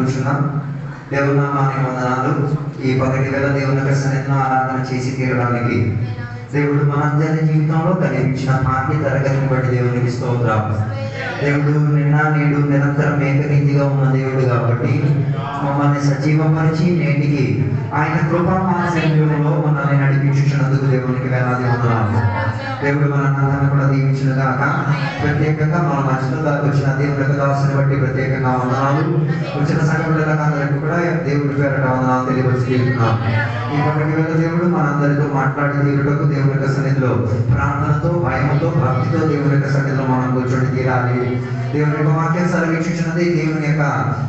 కూర్చున్నాం. దేవుని నామానికి వందనాలు. ఈ పగటి వేళ దేవుని యొక్క సన్నిధిలో ఆరాధన చేసి తీరడానికి దేవుడు మనందరి జీవితంలో కలిగించిన భాగ్య తరగతిని బట్టి దేవునికి స్తోత్రం. దేవుడు నిన్న నేడు నిరంతరం ఏకరీతిగా ఉన్న దేవుడు కాబట్టి మమ్మల్ని సజీవపరిచి నేటికి ఆయన కృపా మహాశైలంలో మనల్ని నడిపించుతున్నందుకు దేవునికి వేలాది వందనాలు. దేవుడు మనందరిని కూడా దీవించిన గాక. ప్రత్యేకంగా మన మధ్యలో దాకా వచ్చిన దేవుని యొక్క దాసుని బట్టి ప్రత్యేకంగా వందనాలు. వచ్చిన సంఘటనలకు అందరికీ కూడా దేవుడి పేరట వందనాలు తెలియపరుస్తున్నాం. ఈ పక్కకి వెళ్ళ దేవుడు మనందరితో మాట్లాడి తీరుటకు దేవుని యొక్క సన్నిధిలో ప్రార్థనతో, భయంతో, భక్తితో దేవుని యొక్క సన్నిధిలో మనం కూర్చొని తీరాలి. దేవుని యొక్క వాక్యం సెలవిచ్చుచున్నది. దేవుని యొక్క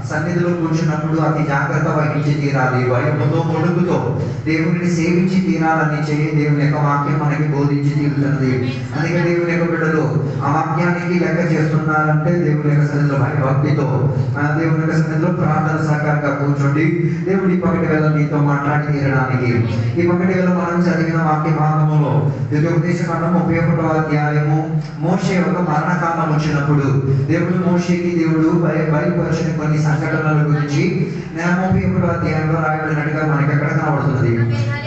సన్నిధిలో కూర్చున్నప్పుడు అతి జాగ్రత్త వహించి తీరాలి. భయముతో, పొడుగుతో దేవుడిని సేవించి తీరాలని దేవుని యొక్క వాక్యం మనకి బోధించి తీరుతున్నది. అందుకే దేవుని యొక్క బిడ్డలు ఆ వాక్యానికి లెక్క చేస్తున్నారంటే దేవుని యొక్క సన్నిధిలో భక్తితో దేవుని యొక్క సన్నిధిలో ప్రార్థన సహకారంగా కూర్చోండి. దేవుడి పక్కటి వేళ నీతో మాట్లాడి తీరడానికి ఈ పక్కటి వేళ మనం చదివిన వాక్య భాగంలో ద్వితీయోపదేశకాండం 31వ అధ్యాయము మోషే యొక్క మరణకాలం వచ్చినప్పుడు దేవుడు మోషేకి దేవుడు బయలుపరిచిన కొన్ని సంఘటనల గురించి 31వ అధ్యాయంలో రాయబడినట్టుగా మనకి ఎక్కడ కనబడుతున్నది.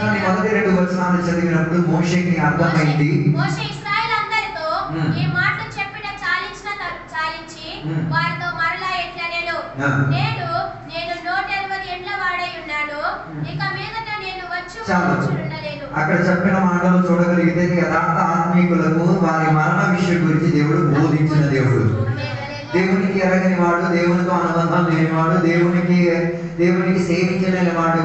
కానీ మొదటి 2 వచనాలు చదివినప్పుడు మోషేకి అర్థమైంది. మోషే ఇశ్రాయేలందరితో ఈ మాటలు చెప్పిన చాలించి వారితో మరలా ఇట్లా నేను 180 ఏండ్ల వాడై ఉన్నాను, ఇక మీదట నేను వచ్చుచుండలేను. అక్కడ చెప్పిన మాటలు చూడగలిగితే యథార్థ ఆత్మీకులకు వారి మరణ విషయం గురించి దేవుడు బోధించిన దేవుడు. దేవునికి ఎరగని వాడు, దేవునితో అనుబంధం లేనివాడు, దేవునికి సేవించలేని వాడు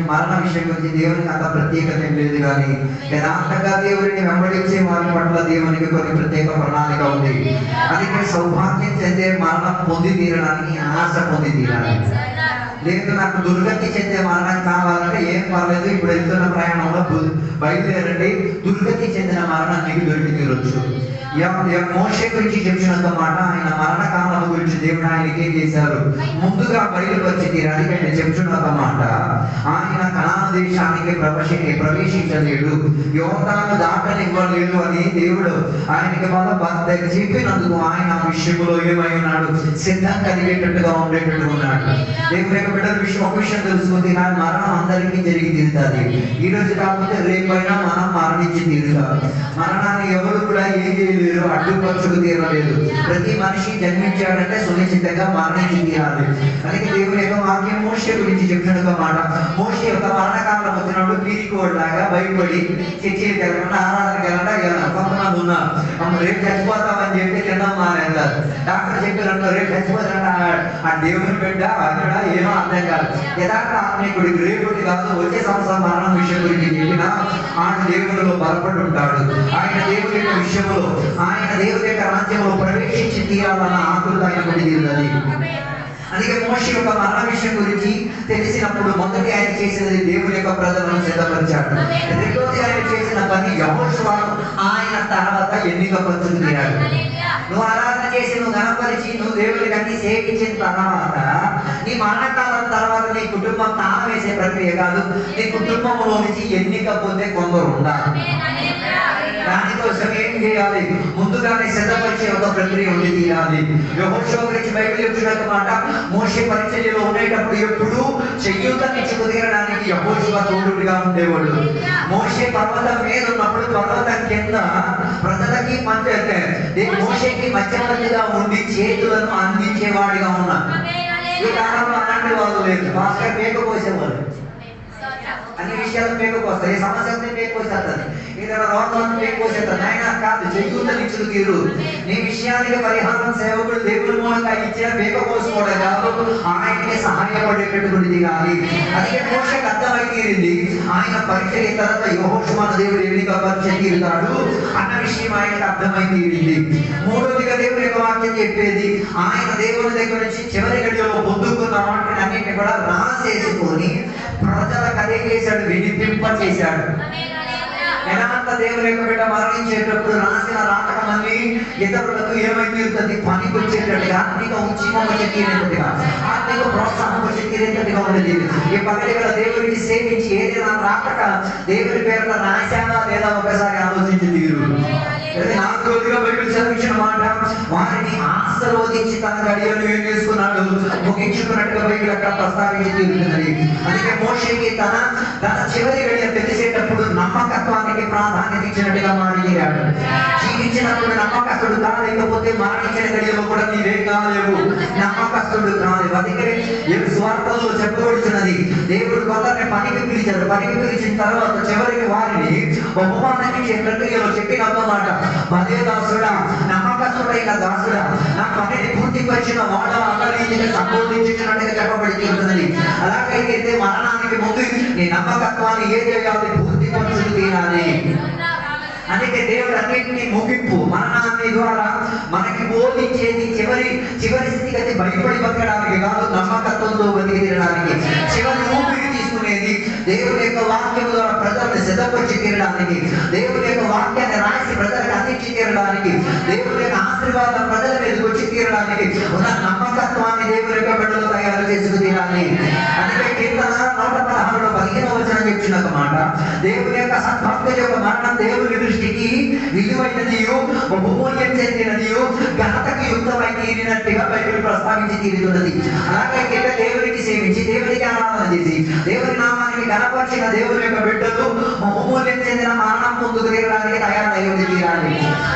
మరణ విషయం గురించి దేవునికి అంత ప్రత్యేకత ఏం లేదు. కానీ యథార్థంగా దేవుడిని వెంబడించే వారి పట్ల దేవునికి కొన్ని ప్రత్యేక ప్రణాళిక ఉంది. అందుకే సౌభాగ్యం చెందే మరణం పొంది తీరడానికి ఆశ పొంది తీరాలి. లేదు నాకు దుర్గతి చెందే మరణం కావాలంటే ఏం పర్లేదు, ఇప్పుడు వెళ్తున్న ప్రయాణంలో బయలుదేరండి, దుర్గతి చెందిన మరణం నీకు దొరికి తీరొచ్చు. మోషే గురించి చెప్పినంత మాట ఆయన మరణకాలం గురించి దేవుడు ఆయనకి ఏం చేశారు, ముందుగా బయలుపరిచి తీరాలి. ఆయన చెప్తున్నంత మాట ఆయన కనాను దేశానికి ప్రవేశించలేడు, యోర్దాను దాటనివ్వలేదు అని దేవుడు ఆయనకి చెప్పినందుకు ఆయన విషయంలో ఏమై ఉన్నాడు, సిద్ధం కలిగేటట్టుగా ఉండేటట్టుగా ఉన్నాడు. దేవుని యొక్క బిడ్డల ఒక విషయం తెలుసుకుంది, నా మరణం అందరికీ జరిగి తీరుతుంది. ఈ రోజు కాకపోతే రేపైనా మనం మరణించి తీరుతాం. మరణాన్ని ఎవరు కూడా ఏం చేయలేరు, అడ్డుపరుచుకు తీరలేదు. ప్రతి మనిషి జన్మించాడంటే సునిశ్చితంగా మరణించి తీరాలి. అందుకే దేవుని యొక్క వాక్యం మోషే గురించి చెప్పినట్టుగా మాట, మోషే యొక్క మరణకాలం వచ్చినప్పుడు పీరికోడ్లాగా భయపడి చర్చికి వెళ్ళకుండా ఆరాధనకి వెళ్ళకుండా కొంతమంది ఉన్నారు. రేపు చచ్చిపోతామని చెప్పి తినడం మానేస్తారు. డాక్టర్ చెప్పారంట రేపు చచ్చిపోతారంట. ఆ దేవుని బిడ్డ అక్కడ ఏమో అర్థం కాదు. యథార్థ ఆత్మీకుడికి రేపటి కాదు వచ్చే సంవత్సరం మరణం విషయం గురించి చెప్పిన ఆయన దేవునిలో బలపడి ఉంటాడు. ఆయన దేవుని యొక్క విషయంలో, ఆయన దేవుని యొక్క రాజ్యంలో ప్రవేశించి తీరాలన్న ఆకులు ఆయన పొందినది. అందుకే మోషే యొక్క మరణ విషయం గురించి తెలిసినప్పుడు మొదటి ఆయన చేసినది దేవుని యొక్క ప్రజలను సిద్ధపరిచాడు. రెండోది ఆయన చేసిన పని యెహోషువను ఆయన తర్వాత ఎన్నిక పరుచుకు తీరాడు. నువ్వు ఆరాధన చేసి నువ్వు గణపరిచి నువ్వు దేవుడికి అన్ని సేవించిన తర్వాత నీ మరణకాలం తర్వాత నీ కుటుంబం తాను వేసే ప్రక్రియ కాదు, నీ కుటుంబంలో నుంచి ఎన్నిక పొందే కొందరు ఉండాలి. దానికోసం ఏం చేయాలి, ముందుగానే సిద్ధపరిచే ఒక ప్రక్రియ ఉండి తీరాలి. యెహోషువ గురించి బైబిల్ చెప్తున్న మాట, మోషే పరిచర్యలో ఉండేటప్పుడు ఎప్పుడు చెయ్యూత నుంచి కుదిరడానికి యెహోషువ తోడుగా ఉండేవాడు. మోషే పర్వతం మీద ఉన్నప్పుడు పర్వతం కింద ప్రజలకి మోషేకి మధ్యవర్తిగా ఉండి చేతులను అందించేవాడిగా ఉన్నాడు. ఈ కాలంలో అలాంటి వాళ్ళు లేదు. భాస్కర్ మేకపోసేవాళ్ళు, అన్ని విషయాలు మేకపోస్తాయి, ఏ సమస్య మేకపోసేస్తారు, ఏదైనా రోగం మేకపోసేస్తారు. ఆయన కాదు, చెయ్యూతనిచ్చుడు తీరు. నీ విషయానికి పరిహారం సేవకుడు దేవుని మూలంగా ఇచ్చిన మేకపోసుకోవడం కాదు, ఆయనకి సహాయపడేటటువంటిది కాదు. అందుకే మోషేకి అర్థమై తీరింది, ఆయన పరిచర్య తర్వాత యెహోషువను దేవుడు ఎన్నిక పరిచయ తీరుతాడు అన్న విషయం ఆయనకు అర్థమై తీరింది. మూడోదిగా దేవుని యొక్క వాక్యం చెప్పేది, ఆయన దేవుని దగ్గర నుంచి చివరి గడిలో పొందుకున్న వాటిని అన్నింటినీ కూడా రాసేసుకొని ప్రజలకు అదే చేశాడు, వినిపింప చేశాడు. యథార్థ దేవుని యొక్క బిడ్డ మరణించేటప్పుడు రాసిన రాతకమని ఇతరులకు ఏమై తీరుతుంది, పనికి వచ్చేటట్టుగా, ఆత్మిక ఉద్యమం వచ్చి తీరేటట్టుగా, ఆత్మిక ప్రోత్సాహం వచ్చి తీరేటట్టుగా ఉండేది. ఈ పగటి వేళ దేవుడికి సేవించి ఏదైనా రాతక దేవుని పేరున రాశానా లేదా ఒకసారి ఆలోచించి తీరు. నాకు రోజుగా బైబిల్ చదివించిన మాట, వారిని ఆశీర్వదించి తన గడియలు ఏం చేసుకున్నాడు, ముగించుకున్నట్టుగా బైబిల్ అక్కడ ప్రస్తావించి తీరుతున్నది. అందుకే మోషేకి తన చివరి గడియ తెలిసేటప్పుడు నమ్మకత్వానికి ప్రాధాన్యత ఇచ్చినట్టుగా మారిపోయాడు. జీవించినప్పుడు నమ్మకస్తుడు కాలేకపోతే మరణించిన గడియలో కూడా నీవేం కాలేవు, నమ్మకస్తుడు కాలేవు. అందుకే స్వార్థంలో చెప్పబడుతున్నది, దేవుడు కొందరిని పనికి పిలిచారు. పనికి పిలిచిన తర్వాత చివరికి వారిని బహుమానానికి ప్రక్రియలో చెప్పినమాట, పదే దాసుడా, నమ్మకస్తుడైన దాసుడా, నా పనిని పూర్తిపరిచిన వాడ అక్కడికి సంబోధించినట్టుగా చెప్పబడుతున్నది. అలాగైతే మరణానికి ముందు నీ నమ్మకత్వాన్ని ఏం చేయాలి, పూర్తిపరచుకు తీరాలి. అందుకే దేవుడు అన్నింటినీ ముగింపు మరణాన్ని ద్వారా మనకి బోధించేది చివరి స్థితిగతి భయపడి బతకడానికి కాదు, నమ్మకత్వంతో బతికి తీరడానికి. చివరి ఊపిరి తీసుకునేది దేవుని యొక్క వాక్యం ద్వారా ప్రజలను సిద్ధపరిచి తీరడానికి, దేవుని యొక్క వాక్యాన్ని రాసి ప్రజలకు అందించి తీరడానికి, దేవుని యొక్క ఆశీర్వాదం ప్రజల మీదకి వచ్చి తీరడానికి ఉన్న నమ్మకత్వాన్ని దేవుని యొక్క బిడ్డలు తయారు చేసుకు తీరాలి. అందుకే కీర్తన 116లో 15వ వచనం చెప్పిన మాట, దేవుని యొక్క సద్భక్తుల యొక్క మరణం దేవుని దృష్టికి విలువైనదియు బహుమూల్యం చెందినదియు ఘనతకి యుక్తమై తీరినట్టుగా బైబిల్ ప్రస్తావించి తీరుతున్నది. అలాగైతే దేవునికి సేవించి దేవునికి ఆరాధన చేసి దేవుని నామానికి ఘనపరిచిన దేవుని యొక్క బిడ్డలు బహుమూల్యం చెందిన మరణం ముందుకు తీరడానికి తయారై తీరాలి.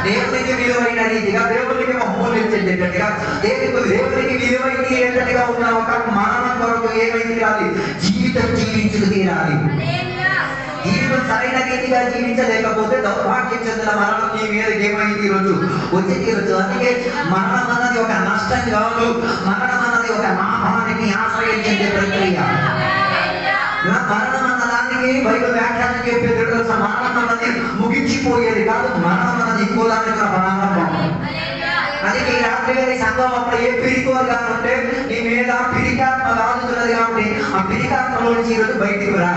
దేవునికి విలువైన రీతిగా దేవునికి బహుమూల్యం చెందేటట్టుగా దేవునికి విలువై తీరేటట్టుగా ఉన్న ఒక మరణం కొరకు ఏమై తీరాలి, జీవితం జీవించుకు తీరాలి. జీవితం సరైన రీతిగా జీవించలేకపోతే దౌర్భాగ్యం చెందిన మరణం నీ మీద ఏమై తీరొచ్చు, వచ్చి తీరొచ్చు. అందుకే మరణం అన్నది ఒక నష్టం కాదు, మరణం అన్నది ఒక లాభానికి ఆశ్రయం చెందే ప్రక్రియ. మరణం అన్న దానికి బైబిల్ వ్యాఖ్యానం చెప్పేది, మరణం అన్నది ముగించిపోయేది కాదు, మరణం అన్నది ఇంకో దానికి ప్రారంభం. అందుకే ఈ రాత్రి గారి సంఘం అప్పుడు ఏ పిరికోలుగా ఉంటే నీ మీద పిరికాత్మ కాదుతున్నది కాబట్టి ఆ పిరికాత్మలో నుంచి ఈరోజు బయటికి రా.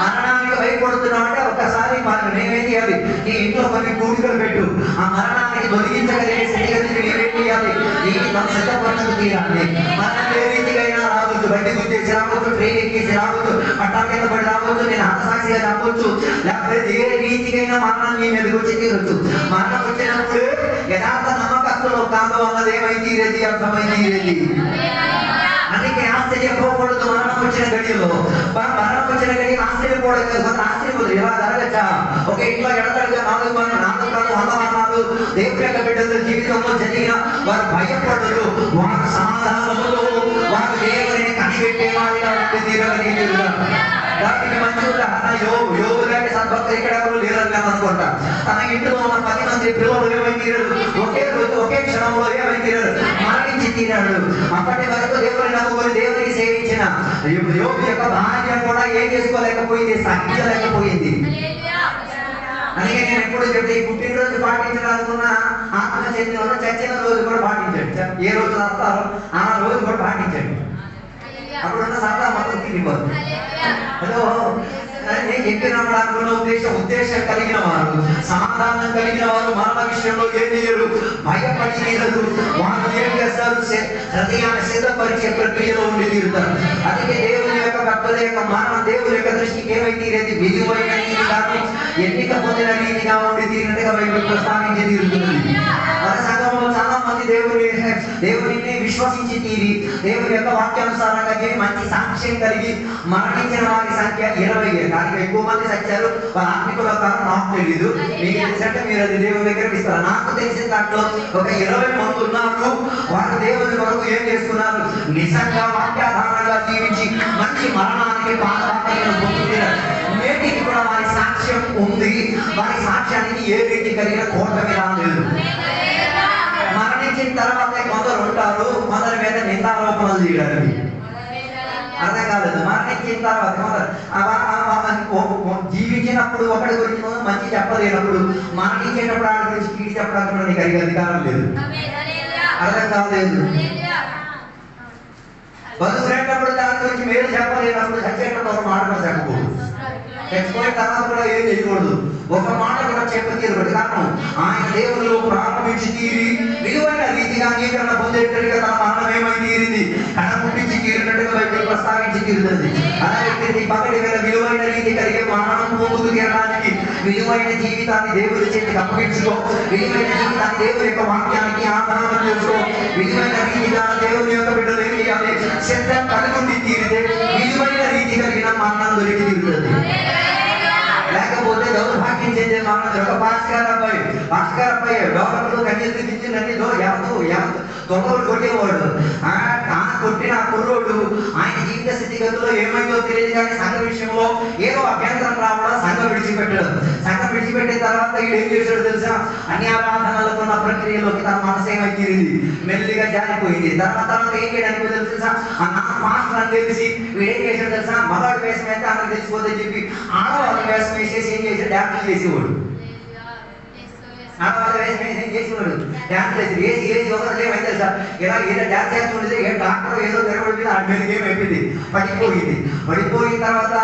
మరణానికి భయపడుతున్నావు అంటే ఒక్కసారి నేనేం చేయాలి, నీ ఇంట్లో కొన్ని కూడికలు పెట్టు. ఆ మరణానికి తొలగించగలిగే స్థితిగతిని నేనేం చేయాలి, నీకు మనం సిద్ధపరచుకు తీరాలి. మరణం ఏ రీతిగా రావచ్చు, బయట గుర్తేసి రావచ్చు, ట్రైన్ ఎక్కేసి రావచ్చు, పట్టా కింద పడి రావచ్చు, నేను హతసాక్షిగా రావచ్చు, లేకపోతే ఏ రీతికైనా మరణం నీ మీదకి వచ్చి తీరొచ్చు. మరణం వచ్చినప్పుడు యథార్థ నమ్మకస్తులు కాదు అన్నది ఏమై తీరేది, అర్థమై తీరేది. అందుకే ఆశ్చర్యపోకూడదు మరణం వచ్చిన గడియలో. మరణం వచ్చిన గడి ఆశ్చర్యపోవడం కొంత ఆశ్చర్యపోదు. ఎలా జరగచ్చా, ఒక ఇంట్లో ఎడతడిగా 4 100 మరణాలు దేవుని యొక్క బిడ్డల జీవితంలో జరిగిన వారు భయపడరు, వారు సమాధానములు, వారు దేవుని కనిపెట్టే వారిగా ఉంటే తీరగలిగారు. దానికి మంచి ఉదాహరణ యోబు లాంటి సద్భక్తులు ఇక్కడ ఎవరు లేరని అనుకుంటా. తన ఇంట్లో ఉన్న 10 మంది పిల్లలు ఏమై తీరారు, ఒకే రోజు ఒకే క్షణంలో ఏమై తీరారు, మరణించి తీరాడు. అప్పటి వరకు దేవుని నమ్ముకొని దేవునికి సేవించిన యోబు యొక్క భార్య కూడా ఏం చేసుకోలేకపోయింది, సహించలేకపోయింది. అందుకే నేను ఎప్పుడు చెప్తే ఈ పుట్టినరోజు పాటించాలనుకున్న ఆత్మ చెందిన వాళ్ళు చచ్చిన రోజు కూడా పాటించండి. ఏ రోజు వస్తారో ఆ రోజు కూడా పాటించండి. అప్పుడున్న సరదా మొత్తం తిరిగిపోతుంది. హలో, నేను చెప్పినప్పుడు ఉద్దేశం కలిగిన వారు, సమాధానం కలిగిన వారు మరణ విషయంలో ఏం చేయరు, భయపడి తీరదు. వారు ఏం చేస్తారు, హృదయాన్ని సిద్ధపరిచే ప్రక్రియలో ఉండి తీరుతారు. అందుకే దేవుని యొక్క భక్తుల యొక్క మరణం దేవుని యొక్క దృష్టికి ఏమై తీరేది, విలువైన రీతిగా ఎన్నిక పొందిన రీతిగా ఉండి తీరినట్టుగా బైబిల్ ప్రస్తావించి తీరుతుంది. మన సంఘంలో చాలా మంది దేవుని విశ్వసించి తీరి దేవుని యొక్క వాక్యానుసారంగా మంచి సాక్ష్యం కలిగి మరణించిన వారి సంఖ్య 20. దానికి ఎక్కువ మంది చచ్చారు. వాళ్ళ ఆత్మికుల కారణం నాకు తెలియదు, మీకు తెలిసినట్టు మీరు అది దేవుని దగ్గర ఇస్తారు. నాకు తెలిసిన దాంట్లో ఒక 20 మంది ఉన్నారు. వారు దేవుని కొరకు ఏం చేసుకున్నారు, నిజంగా వాక్యాధారంగా జీవించి మంచి మరణానికి పాదపాత్రలను పొందుతున్నారు. నేటికి కూడా వారి సాక్ష్యం ఉంది. వారి సాక్ష్యానికి ఏ రీతి కలిగిన కోటమి రాలేదు. మరణించిన తర్వాత కొందరు ఉంటారు, కొందరి మీద నిందారోపణలు చేయడానికి అర్థం కాలేదు. మరణించిన తర్వాత జీవించినప్పుడు ఒకటి గురించి మంచి చెప్పలేనప్పుడు మరణించేటప్పుడు ఆడ గురించి కీడి చెప్పడానికి కూడా నీకు అధికారం లేదు. అర్థం కాలేదు. బతుకునేటప్పుడు దాని గురించి మేలు చెప్పలేనప్పుడు చచ్చేటప్పుడు ఒక మాట కూడా చెప్పకూడదు. చచ్చిపోయిన తర్వాత కూడా ఏం చేయకూడదు, ఒక మాట కూడా చెప్పకూడదు. కారణం ఆయన దేవుళ్ళు ప్రారంభించి తీరి విలువైన రీతిగా అంగీకరణ పొందేటట్టుగా తన మరణం ఏమై తీరింది, కళ పుట్టించి తీరినట్టుగా బైబిల్ ప్రస్తావించి తీరుతుంది. అలాగే పగటి వేళ విలువైన రీతి కలిగే మరణం పొందుకు తీరడానికి విలువ విలువైన జీవితాన్ని దేవుడి చేతికి అప్పగించుకో. విలువైన జీవితాన్ని దేవుని యొక్క వాక్యానికి ఆధారం చేసుకో. విలువైన రీతిగా దేవుని యొక్క బిడ్డలు ఏం చేయాలి? శ్రద్ధ కలిగి ఉండి తీరితే విలువైన రీతి కలిగిన మరణం దొరికి తీరుతుంది. లేకపోతే దౌర్భాగ్యం చెందే మరణం. ఒక భాస్కర్ అబ్బాయి డోలర్లు కన్యలు దించిందండి. దొంగలు కొట్టేవాడు. కొట్టిన కుర్రోడు ఆయన జీవిత స్థితిగతుల్లో ఏమైందో తెలియదు కానీ సంఘ విషయంలో ఏదో అభ్యంతరం రావడం సంఘం విడిచిపెట్టడం. సంఘం విడిచిపెట్టిన తర్వాత వీడు ఏం చేశాడు తెలుసా? అన్ని ఆరాధనలకు ఉన్న ప్రక్రియలోకి తన మనసు ఏమైంది? మెల్లిగా జారిపోయింది. తర్వాత ఏం చేయడానికి తెలుసా? నా మాస్టర్ అని తెలిసి వీడు ఏం చేశాడు తెలుసా? మగాడు వేషం అయితే అందరికి తెలిసిపోతే చెప్పి ఆడవాళ్ళ వేషం వేసేసి ఏం చేశాడు? డ్యాన్సులు చేసేవాడు. ఆడవాళ్ళ వేషం వేసి ఏం చేసేవాడు? డ్యాన్స్ వేసి ఒకరు ఏమైతే సార్ ఇలా ఏదో డ్యాన్స్ చేస్తుండేది. ఏ డాక్టర్ ఏదో తిరగబడింది. ఆ మీద ఏమైపోయింది? పడిపోయిన తర్వాత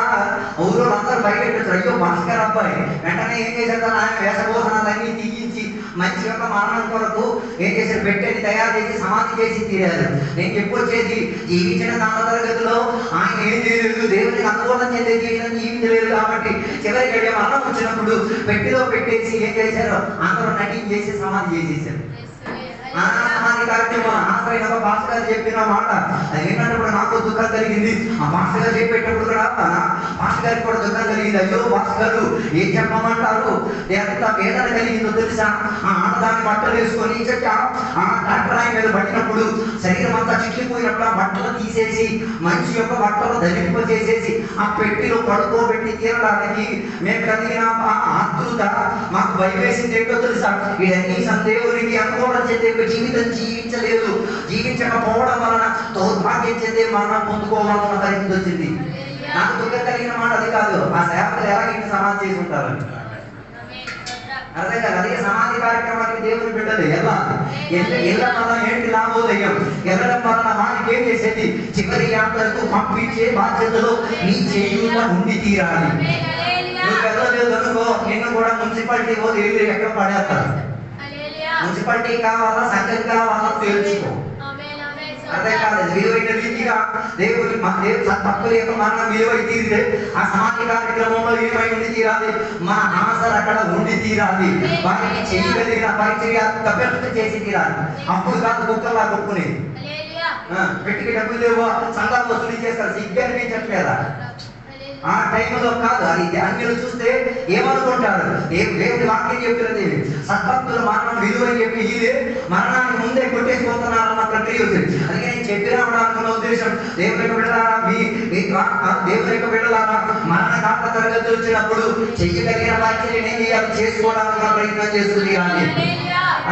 ఊరు అందరూ బయటపెట్టారు. అయ్యో భాస్కర్ అబ్బాయి. వెంటనే ఏం చేశారు? ఆయన వేషభూషణాలన్నీ తీయించి మంచి యొక్క మరణం కొరకు ఏం చేశారు? పెట్టేది తయారు చేసి సమాధి చేసి తీరారు. నేను చెప్పొచ్చేది జీవించిన నామ తరగతిలో ఆయన ఏం చేయలేదు, దేవునికి అనుకూలం చెందే జీవితం జీవించలేదు. కాబట్టి చివరి గడియ మరణం వచ్చినప్పుడు పెట్టిలో పెట్టేసి ఏం చేశారు? అందరూ నటించేసి సమాధి చేసేసారు. సమాధి కార్యక్రమం ఆశ్రయ భాస్కర్ గారు చెప్పిన మాట అది విన్నప్పుడు నాకు దుఃఖం కలిగింది. ఆ భాస్కర్ గారు చెప్పేటప్పుడు కూడా భాస్కర్ గారికి కూడా దుఃఖం కలిగింది. అయ్యో భాస్కర్ ఏం చెప్పమంటారు? ఎంత వేదన కలిగిందో తెలుసా? ఆ ఆడదాన్ని బట్టలు వేసుకొని డాక్టర్ ఆయన మీద పడినప్పుడు శరీరం అంతా చిట్లిపోయినప్పుడు ఆ బట్టలు తీసేసి మనిషి యొక్క బట్టలు ధరింపజేసేసి ఆ పెట్టిలో పడుకోబెట్టి తీరడానికి మేము కలిగిన ఆతృత మాకు భయవేసింది. ఏంటో తెలుసా? ఇవన్నీ దేవునికి అనుకోవడం చెందే జీవితం జీవించలేదు. జీవించకపోవడం వలన దౌర్భాగ్యం చెందే మరణం పొందుకోవాలన్న పరిస్థితి వచ్చింది. నాకు దుఃఖం కలిగిన మాట అది కాదు. ఆ సేవకులు ఎలా ఇంటి సమాధి చేసి ఉంటారు అర్థం కాదు. అదే సమాధి కార్యక్రమానికి దేవుని బిడ్డలు వెళ్ళడం వల్ల ఏంటి లాభోదయం? వెళ్ళడం వలన వారికి ఏం చేసేది? చివరి యాత్రకు పంపించే బాధ్యతలు నీ చేయుట ఉండి తీరాలి. నువ్వు వెళ్ళలేదు అనుకో, నిన్ను కూడా మున్సిపాలిటీ పోతే వెళ్ళి ఎక్కడ పడేస్తారు. మున్సిపాలిటీ కావాలా, సంఘం కావాలా తేల్చుకో. అర్థం కాలేదు. విలువైన రీతిగా దేవుడి భక్తుల యొక్క మరణం విలువై తీరితే ఆ సమాధి కార్యక్రమంలో ఏమై ఉండి తీరాలి? మన ఆశలు అక్కడ ఉండి తీరాలి. వారికి చేయగలిగిన పరిచర్య చేసి తీరాలి. అప్పుడు కాదు కుక్కల్లా కొట్టుకునేది. పెట్టికి డబ్బులు లేవు, సంఘాలు వసూలు చేస్తారు. సిగ్గు అనిపించట్లేదా? ఆ టైంలో కాదు. అది అన్యులు చూస్తే ఏమనుకుంటారు? దేవుడి వాక్యం చెప్తున్నది సద్భక్తుల మరణం విలువని చెప్పి ఇదే మరణాన్ని ముందే కొట్టేసిపోతున్నారన్న ప్రక్రియ వచ్చింది. అందుకే నేను చెప్పి రావడానికి ఉద్దేశం దేవుని యొక్క బిడ్డలారా, దేవుని యొక్క బిడ్డలారా మరణ కాక తరగతి వచ్చినప్పుడు చెయ్యగలిగిన వాక్యాన్ని ఏం చేయాలి? చేసుకోవడానికి ప్రయత్నం చేస్తుంది.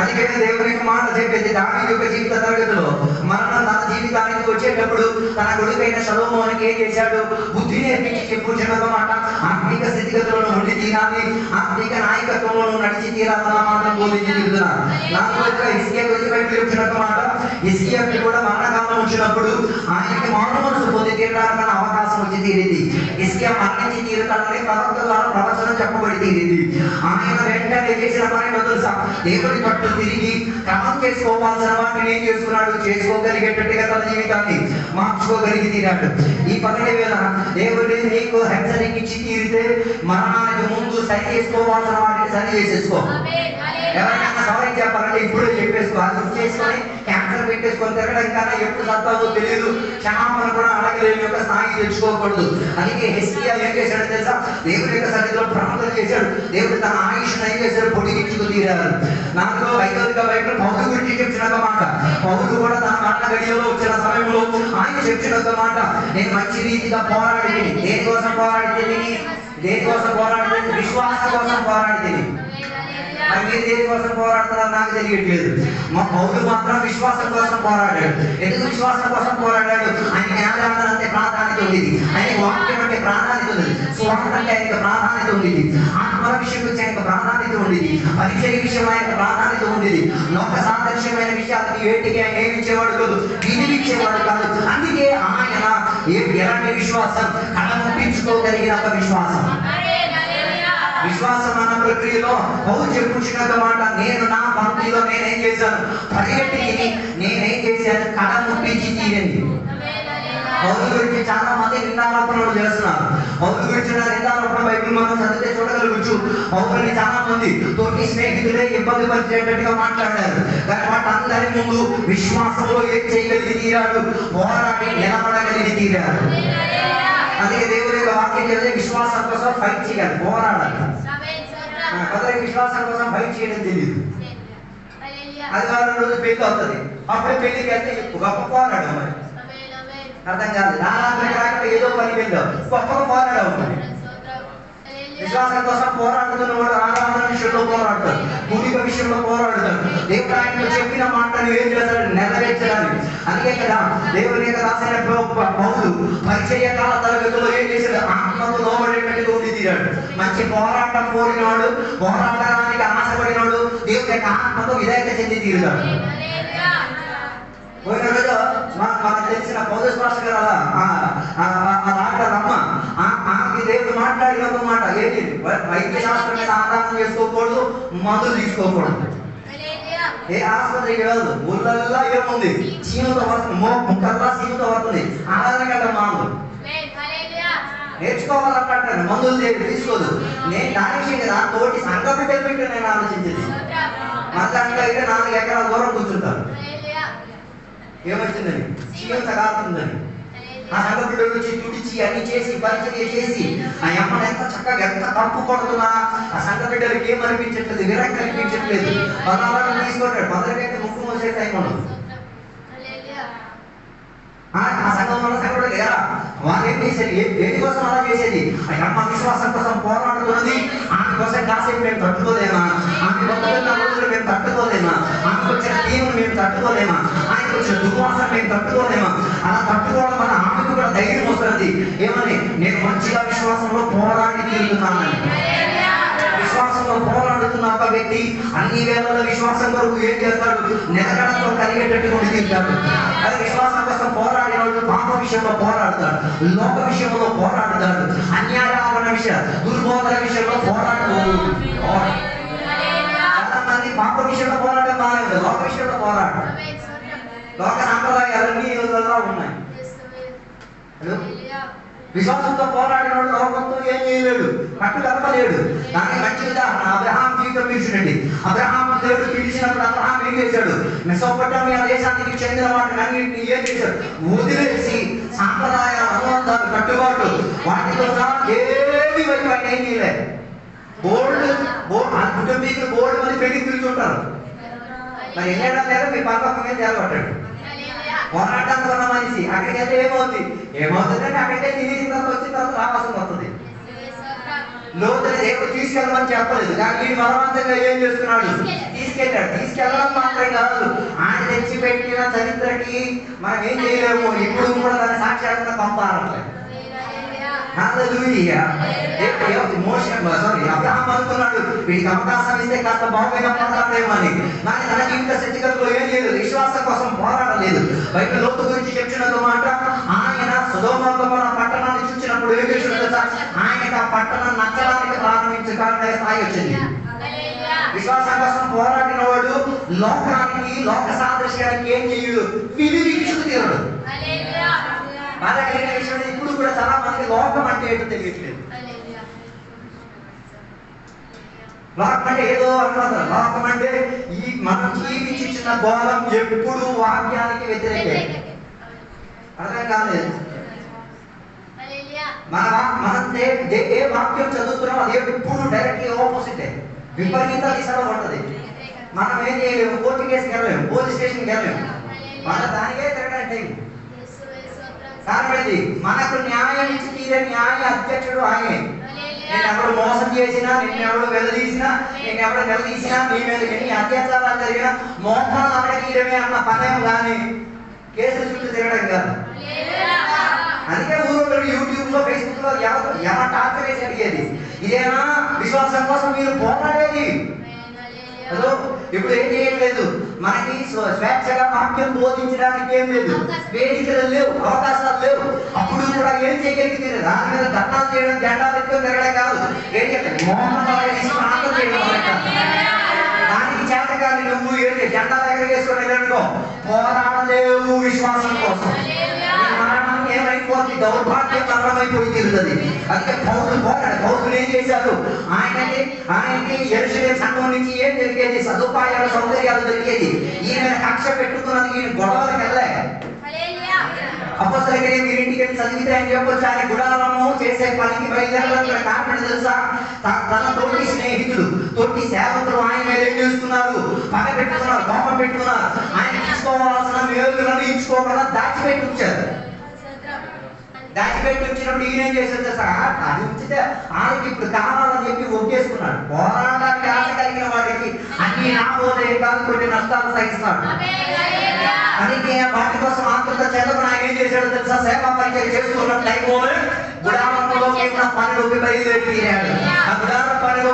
అందుకే దేవునికి మాట చెప్పేది దావీదు యొక్క జీవిత తరగతిలో మరణం తన జీవితానికి వచ్చేటప్పుడు తన కొడుకైన సొలొమోనుకి ఏం చేశాడు? బుద్ధి నేర్పించి చెప్పుచున్న మాట ఆత్మిక స్థితిగతులను ఉండి తీరాలి, ఆత్మిక నాయకత్వంలో నడిచి తీరాలన్న మాట బోధించి చెబుతున్నారు. నాకు యొక్క హిజ్కియా గురించి బయట చెప్తున్న మాట, హిజ్కియాకి కూడా మరణకాలం వచ్చినప్పుడు ఆయనకి మారు మనసు పొంది తీరడానికి అవకాశం వచ్చి తీరింది. హిజ్కియా మరణించి తీరుతాడని ప్రవక్త ద్వారా ప్రవచనం చెప్పబడి తీరింది. ఆయన వెంటనే చేసిన పని తెలుసా? దేవుడి పట్టు తిరిగి క్రమం చేసుకోవాల్సిన వాటిని ఏం చేసుకున్నాడు? చేసుకోగలిగేటట్టుగా తన జీవితాన్ని మార్చుకోగలిగి తీరాడు. ఈ 12,000 దేవుడి నీకు హెచ్చరిక ఇచ్చి తీరితే మరణానికి ముందు సరి చేసుకోవాల్సిన వాటిని సరి చేసేసుకో. ఎవరికైనా సవాయి చెప్పాలంటే ఇప్పుడే చెప్పేసుకో. అది చేసుకొని క్యాన్సర్ పెట్టేసుకొని తిరగడం కన్నా ఎప్పుడు సత్తావో తెలియదు. క్షమాపణ కూడా అడగలేని యొక్క స్థాయి తెచ్చుకోకూడదు. అందుకే హిజ్కియా ఏం చేశాడు తెలుసా? దేవుడి యొక్క సన్నిధిలో ప్రార్థన చేశాడు. దేవుడు తన ఆయుష్ను ఏం చేశాడు? పొడిగించుకు తీరాడు. నాకు 5వ బైబిల్ పౌలు గురించి చెప్పిన మాట. పౌలు కూడా తన మరణ గడియలో వచ్చిన సమయంలో ఆయన చెప్పిన మాట, నేను మంచి రీతిగా పోరాడి దేనికోసం పోరాడితే విశ్వాసం కోసం పోరాడితే. మరి మీరు దేనికోసం పోరాడుతున్నారో నాకు తెలియట్లేదు. మా పౌలు మాత్రం విశ్వాసం కోసం పోరాడాడు. ఎందుకు విశ్వాసం కోసం పోరాడాడు? ఆయన జ్ఞానాలు అంటే ప్రాధాన్యత ఉండేది, ఆయన వాక్యం అంటే ప్రాధాన్యత ఉండేది, స్వార్థం అంటే ఆయనకు ప్రాధాన్యత ఉండేది, ఆత్మల విషయం గురించి ఆయనకు ప్రాధాన్యత ఉండేది, పరిచయ విషయం ఆయనకు ప్రాధాన్యత ఉండేది. లోక సాదృశ్యమైన విషయాలకి వేటికి ఆయన ఏమిచ్చేవాడు కాదు, వినిపించేవాడు కాదు. అందుకే ఆయన ఎలాంటి విశ్వాసం? కళముట్టించుకోగలిగిన ఒక విశ్వాసం. విశ్వాసం అన్న ప్రక్రియలో పౌలు చెప్పుచున్న మాట, నేను నా పంక్తిలో నేనేం చేశాను? పరిగెత్తి నేనేం చేశాను? కళ ముట్టించి తీరండి. పౌలు గురించి చాలా మంది నిందారోపణలు చేస్తున్నారు. పౌలు గురించి నిందారోపణ బైబిల్ మనం చదివితే చూడగలగచ్చు. పౌలుని చాలా మంది తోటి స్నేహితులే ఇబ్బంది పరిచేటట్టుగా మాట్లాడారు. కానీ వాటందరి ముందు విశ్వాసంలో ఏం చేయగలిగి తీరాడు, పోరాడి నిలబడగలిగి తీరాడు. అందుకే దేవుని యొక్క వాక్యం చదివితే విశ్వాసం కోసం ఫైట్ చేయాలి, పోరాడాలి. కొందరికి విశ్వాసం కోసం ఫైట్ చేయడం తెలియదు. అది వారం రోజు పెళ్లి అవుతుంది, అప్పుడే పెళ్లికి వెళ్తే గొప్ప పోరాడు. మరి అర్థం కాదు, రాత్రి ఏదో పని వెళ్ళావు, గొప్పగా పోరాడవు. విశ్వాసం కోసం పోరాడుతున్న వాడు ఆరాధన విషయంలో పోరాడతాడు, భూమిక విషయంలో పోరాడతాడు. దేవుడు ఆయనకు చెప్పిన మాటను ఏం చేస్తాడు, నెరవేర్చడానికి. అందుకే కదా దేవుని యొక్క రాసిన పౌలు పరిచర్య కాల తరగతిలో ఏం చేశాడు, ఆత్మకు లోబడేటట్టుగా ఉండి తీరాడు. మంచి పోరాటం కోరినాడు, పోరాడడానికి ఆశపడినాడు, దేవుని యొక్క ఆత్మకు విధేయత చెంది తీరుతాడు. పోయిన రోజు మనకు తెలిసిన పౌలు పాస్టర్ గారు రమ్మ ఆమెకి దేవుడు మాట్లాడిన ఒక మాట ఏంటి, వైద్య శాస్త్రం మీద ఆధారం చేసుకోకూడదు, మందులు తీసుకోకూడదు. ఏ ఆసుపత్రికి వెళ్ళదు, ఊళ్ళల్లో ఏముంది, చీమతో వస్తుంది, ముక్కల్లా చీమతో వస్తుంది, ఆధారం కంటే మామూలు నేర్చుకోవాలంటాను, మందులు తీసుకోదు. నేను దాని విషయం కదా తోటి సంఘ బిడ్డలు పెట్టి నేను ఆలోచించింది. మళ్ళీ అయితే 4 ఎకరాల దూరం కూర్చుంటాను, ఏమొచ్చిందని చీమంత కాలుతుందని. ఆ సంఘ బిడ్డలు వచ్చి తుడిచి అన్ని చేసి పరిచర్య చేసి ఆ అమ్మని ఎంత చక్కగా ఎంత కప్పు కొడుతున్నా ఆ సంఘ బిడ్డలకి ఏమనిపించట్లేదు, విరక్తి అనిపించట్లేదు. పదాలను తీసుకుంటాడు, పదరికైతే ముక్కు మోసే టైం ఉండదు. ఆ సంఘంలో సంఘం లేదా వారు ఏం చేసేది, దేని కోసం అలా చేసేది, ఆ అమ్మ విశ్వాసం కోసం పోరాడుతున్నది. ఆమె కోసం కాసేపు మేము తట్టుకోలేమా, ఆమె బతుకున్న రోజులు మేము తట్టుకోలేమా, ఆమెకు వచ్చిన తీవ్రం మేము తట్టుకోలేమా, ఆయనకు వచ్చిన దుర్వాసన మేము తట్టుకోలేమా. అలా తట్టుకోవడం వల్ల ఆమెకు కూడా ధైర్యం వస్తుంది. ఏమని, నేను మంచిగా విశ్వాసంలో పోరాడి తీరుతున్నానని. విశ్వాసంలో పోరాడుతున్న ఒక వ్యక్తి అన్ని వేళల విశ్వాసం కొరకు ఏం చేస్తాడు, నిలకడతో కలిగేటట్టుగా తీరుతాడు. అది విశ్వాసం కోసం పోరాడిన వాడు పాప విషయంలో పోరాడతాడు, లోక విషయంలో పోరాడతాడు, అన్యాయాల విషయం దుర్బోధన విషయంలో పోరాడతాడు. చాలా మంది పాప విషయంలో పోరాటం బాగానే ఉంది, లోక విషయంలో పోరాడు. లోక సాంప్రదాయాలన్నీ ఉన్నాయి. విశ్వాసంతో పోరాడినోడు లోకంతో ఏం చేయలేడు, కట్టు కలపలేడు. దానికి మంచి ఉదాహరణ అబ్రహాం జీవితం పిలిచినండి. అబ్రహాం దేవుడు పిలిచినప్పుడు అబ్రహాం ఏం చేశాడు, మెసోపొటామియా దేశానికి చెందిన వాటిని అన్నింటినీ ఏం చేశాడు, వదిలేసి సాంప్రదాయాల అనుబంధాలు కట్టుబాటు వాటితో ఏమి వైపు ఆయన ఏం చేయలేదు. కుటుంబీకులు బోర్డు మంది పెళ్లికి పిలుచుంటారు. మరి వెళ్ళడం లేదా మీ పక్కన జరగబట్టాడు. పోరాటానికి ఉన్న మనిషి అక్కడికి వెళ్తే ఏమవుతుందంటే అక్కడికే తినేసిన తర్వాత వచ్చిన తర్వాత రావాల్సి వస్తుంది. లోతుని దేవుడు తీసుకెళ్ళమని చెప్పలేదు, కానీ వీడు బలవంతంగా ఏం చేస్తున్నాడు, తీసుకెళ్ళడం మాత్రం కాదు, ఆయన తెచ్చిపెట్టిన చరిత్రకి మనం ఏం చేయలేము. ఇప్పుడు కూడా దాని సాక్ష్యాలను పంపాలి. అబ్రహాం అనుకున్నాడు వీడికి అవకాశం ఇస్తే కాస్త బాగుగా మాట్లాడేమో అని, కానీ తన జీవిత స్థితిగతుల్లో ఏం లేదు, విశ్వాసం కోసం పోరాడలేదు. బైబిల్ లోతు గురించి చెప్పిన మాట, ఆయన సొదొమ గొమొర్రా పట్టణాన్ని చూసినప్పుడు ఏం చేసినట్టు ఆయనకు ఆ పట్టణం నచ్చడానికి ప్రారంభించే కారణంగా స్థాయి వచ్చింది. విశ్వాసం కోసం పోరాడిన వాడు లోకానికి లోక సాదృశ్యానికి ఏం చేయడు, విలువించుకు తీరడు. బాధ కలిగిన విషయం ఇప్పుడు కూడా చాలా మంది లోకం అంటే ఏంటో తెలియట్లేదు. లోకం అంటే ఏదో అనుకుంటారు. లోకం అంటే ఈ మనం జీవించిన గోళం ఎప్పుడు వాక్యానికి వ్యతిరేకే. అర్థం కాలేదు. మనం ఏ వాక్యం చదువుతున్నాం అది ఎప్పుడు డైరెక్ట్లీ ఆపోజిట్, విపరీత దిశలో ఉంటుంది. మనం ఏం చేయలేము, కోర్టు కేసుకి వెళ్ళలేము, పోలీస్ స్టేషన్కి వెళ్ళలేము, మన దానికే తిరగడం టైం. కాబట్టి మనకు న్యాయం ఇచ్చి తీరే న్యాయ అధ్యక్షుడు ఆయనే. నేను ఎవరు మోసం చేసినా, నిన్ను ఎవరు వెలదీసినా, నేను ఎవరు నిలదీసినా, నీ మీద ఎన్ని అత్యాచారాలు జరిగినా మోసాలు అడగీయడమే అన్న పనేం కానీ కేసులు చుట్టూ తిరగడం కాదు. అందుకే ఊరు యూట్యూబ్ లో ఫేస్బుక్ లో ఎవరు టార్చర్ వేసి అడిగేది, ఇదేనా విశ్వాసం కోసం మీరు పోరాడేది? ఇప్పుడు ఏం చేయట్లేదు, మనకి స్వేచ్ఛగా వాక్యం బోధించడానికి ఏం లేదు, వేదికలు లేవు, అవకాశాలు లేవు. అప్పుడు కూడా ఏం చేయగలిగితే దాని మీద ధర్నాలు చేయడం, జెండాలు ఎత్తుకొని తిరగడం కాదు, దానికి చేతకాని నువ్వు ఏంటి జెండా దగ్గర వేసుకొని వెళ్ళనుకో, పోరాడలేవు విశ్వాసం కోసం. ఏమైంది దౌర్భాగ్యం మరణమైపోయి తీరుతుంది. అందుకే పౌరులు పోరాడు. పౌరులు ఏం చేశారు? ఆయనకి యెరూషలేము సంఘం నుంచి ఏం జరిగేది? సదుపాయాలు, సౌకర్యాలు దొరికేది. ఈయన కక్ష పెట్టుకున్నది, ఈయన గొడవలకు వెళ్ళే. అపోస్తలుల కార్యాలు మీరు ఇంటికి వెళ్ళి చదివితే ఆయన చెప్పొచ్చు, ఆయన గుడారము చేసే పనికి బయలుదేరడానికి కారణం తెలుసా? తన తోటి స్నేహితులు, తోటి సేవకులు ఆయన మీద ఏం చేస్తున్నారు? పగ పెట్టుకున్నారు, బొమ్మ పెట్టుకున్నారు. ఆయన తీసుకోవాల్సిన మేలులను ఇచ్చుకోకుండా దాచిపెట్టి ఉంచారు. దాచిపెట్టి వచ్చినప్పుడు ఈయన ఏం చేశారు తెలుసా? అది ఉంచితే ఆయనకి ఇప్పుడు కావాలని చెప్పి ఒగ్గేసుకున్నాడు. పోరాటానికి ఆశ కలిగిన వాడికి అన్ని నాబోదే కాదు, కొన్ని నష్టాలు సహిస్తున్నాడు. అందుకే వాటి కోసం ఆత్మత చేతకు ఆయన ఏం చేశాడు తెలుసా? సేవా పరిచయం చేసుకున్న టైంలో గుడారంలో పనిలోకి బయలుదేరిపోయాడు. ఆ గుడారం పనిలో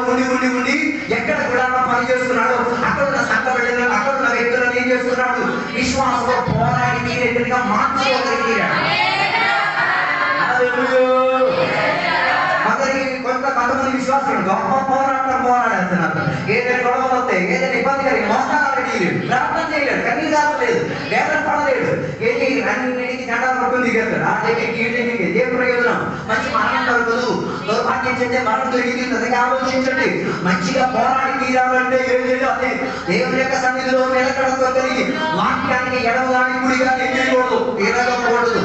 ఉండి ఎక్కడ గుడారం పని చేసుకున్నాడు, అక్కడ ఉన్న సంఘ బిడ్డలను, అక్కడ ఉన్న వ్యక్తులను ఏం చేస్తున్నాడు? విశ్వాసంలో పోరాడి తీరేట్టుగా మార్చుకోగలిగాడు. కొంతమంది విశ్వాసాలు గొప్ప పోరాడేస్తున్నారు. ఏదైనా గొడవలు వస్తాయి, ఏదైనా ఇబ్బంది కలిగి మోసాలు చేయలేడు, ప్రార్థన చేయలేడు, కన్నీరు కావలేదు, వేదన పడలేడు. ఏంటి అన్నింటికి జెండా పట్టుకుని దిగేస్తాడు. ఆ దగ్గరికి ఏం ప్రయోజనం? మంచి మరణం దొరకదు, దౌర్భాగ్యం చెందే మరణం దొరికింది. అందుకే ఆలోచించండి, మంచిగా పోరాడి తీరాలంటే ఏం చేయాలి? దేవుని యొక్క సన్నిధిలో నిలకడతో కలిగి వాక్యానికి ఎడవగాని గుడిగాని ఏం చేయకూడదు, తీరకూడదు.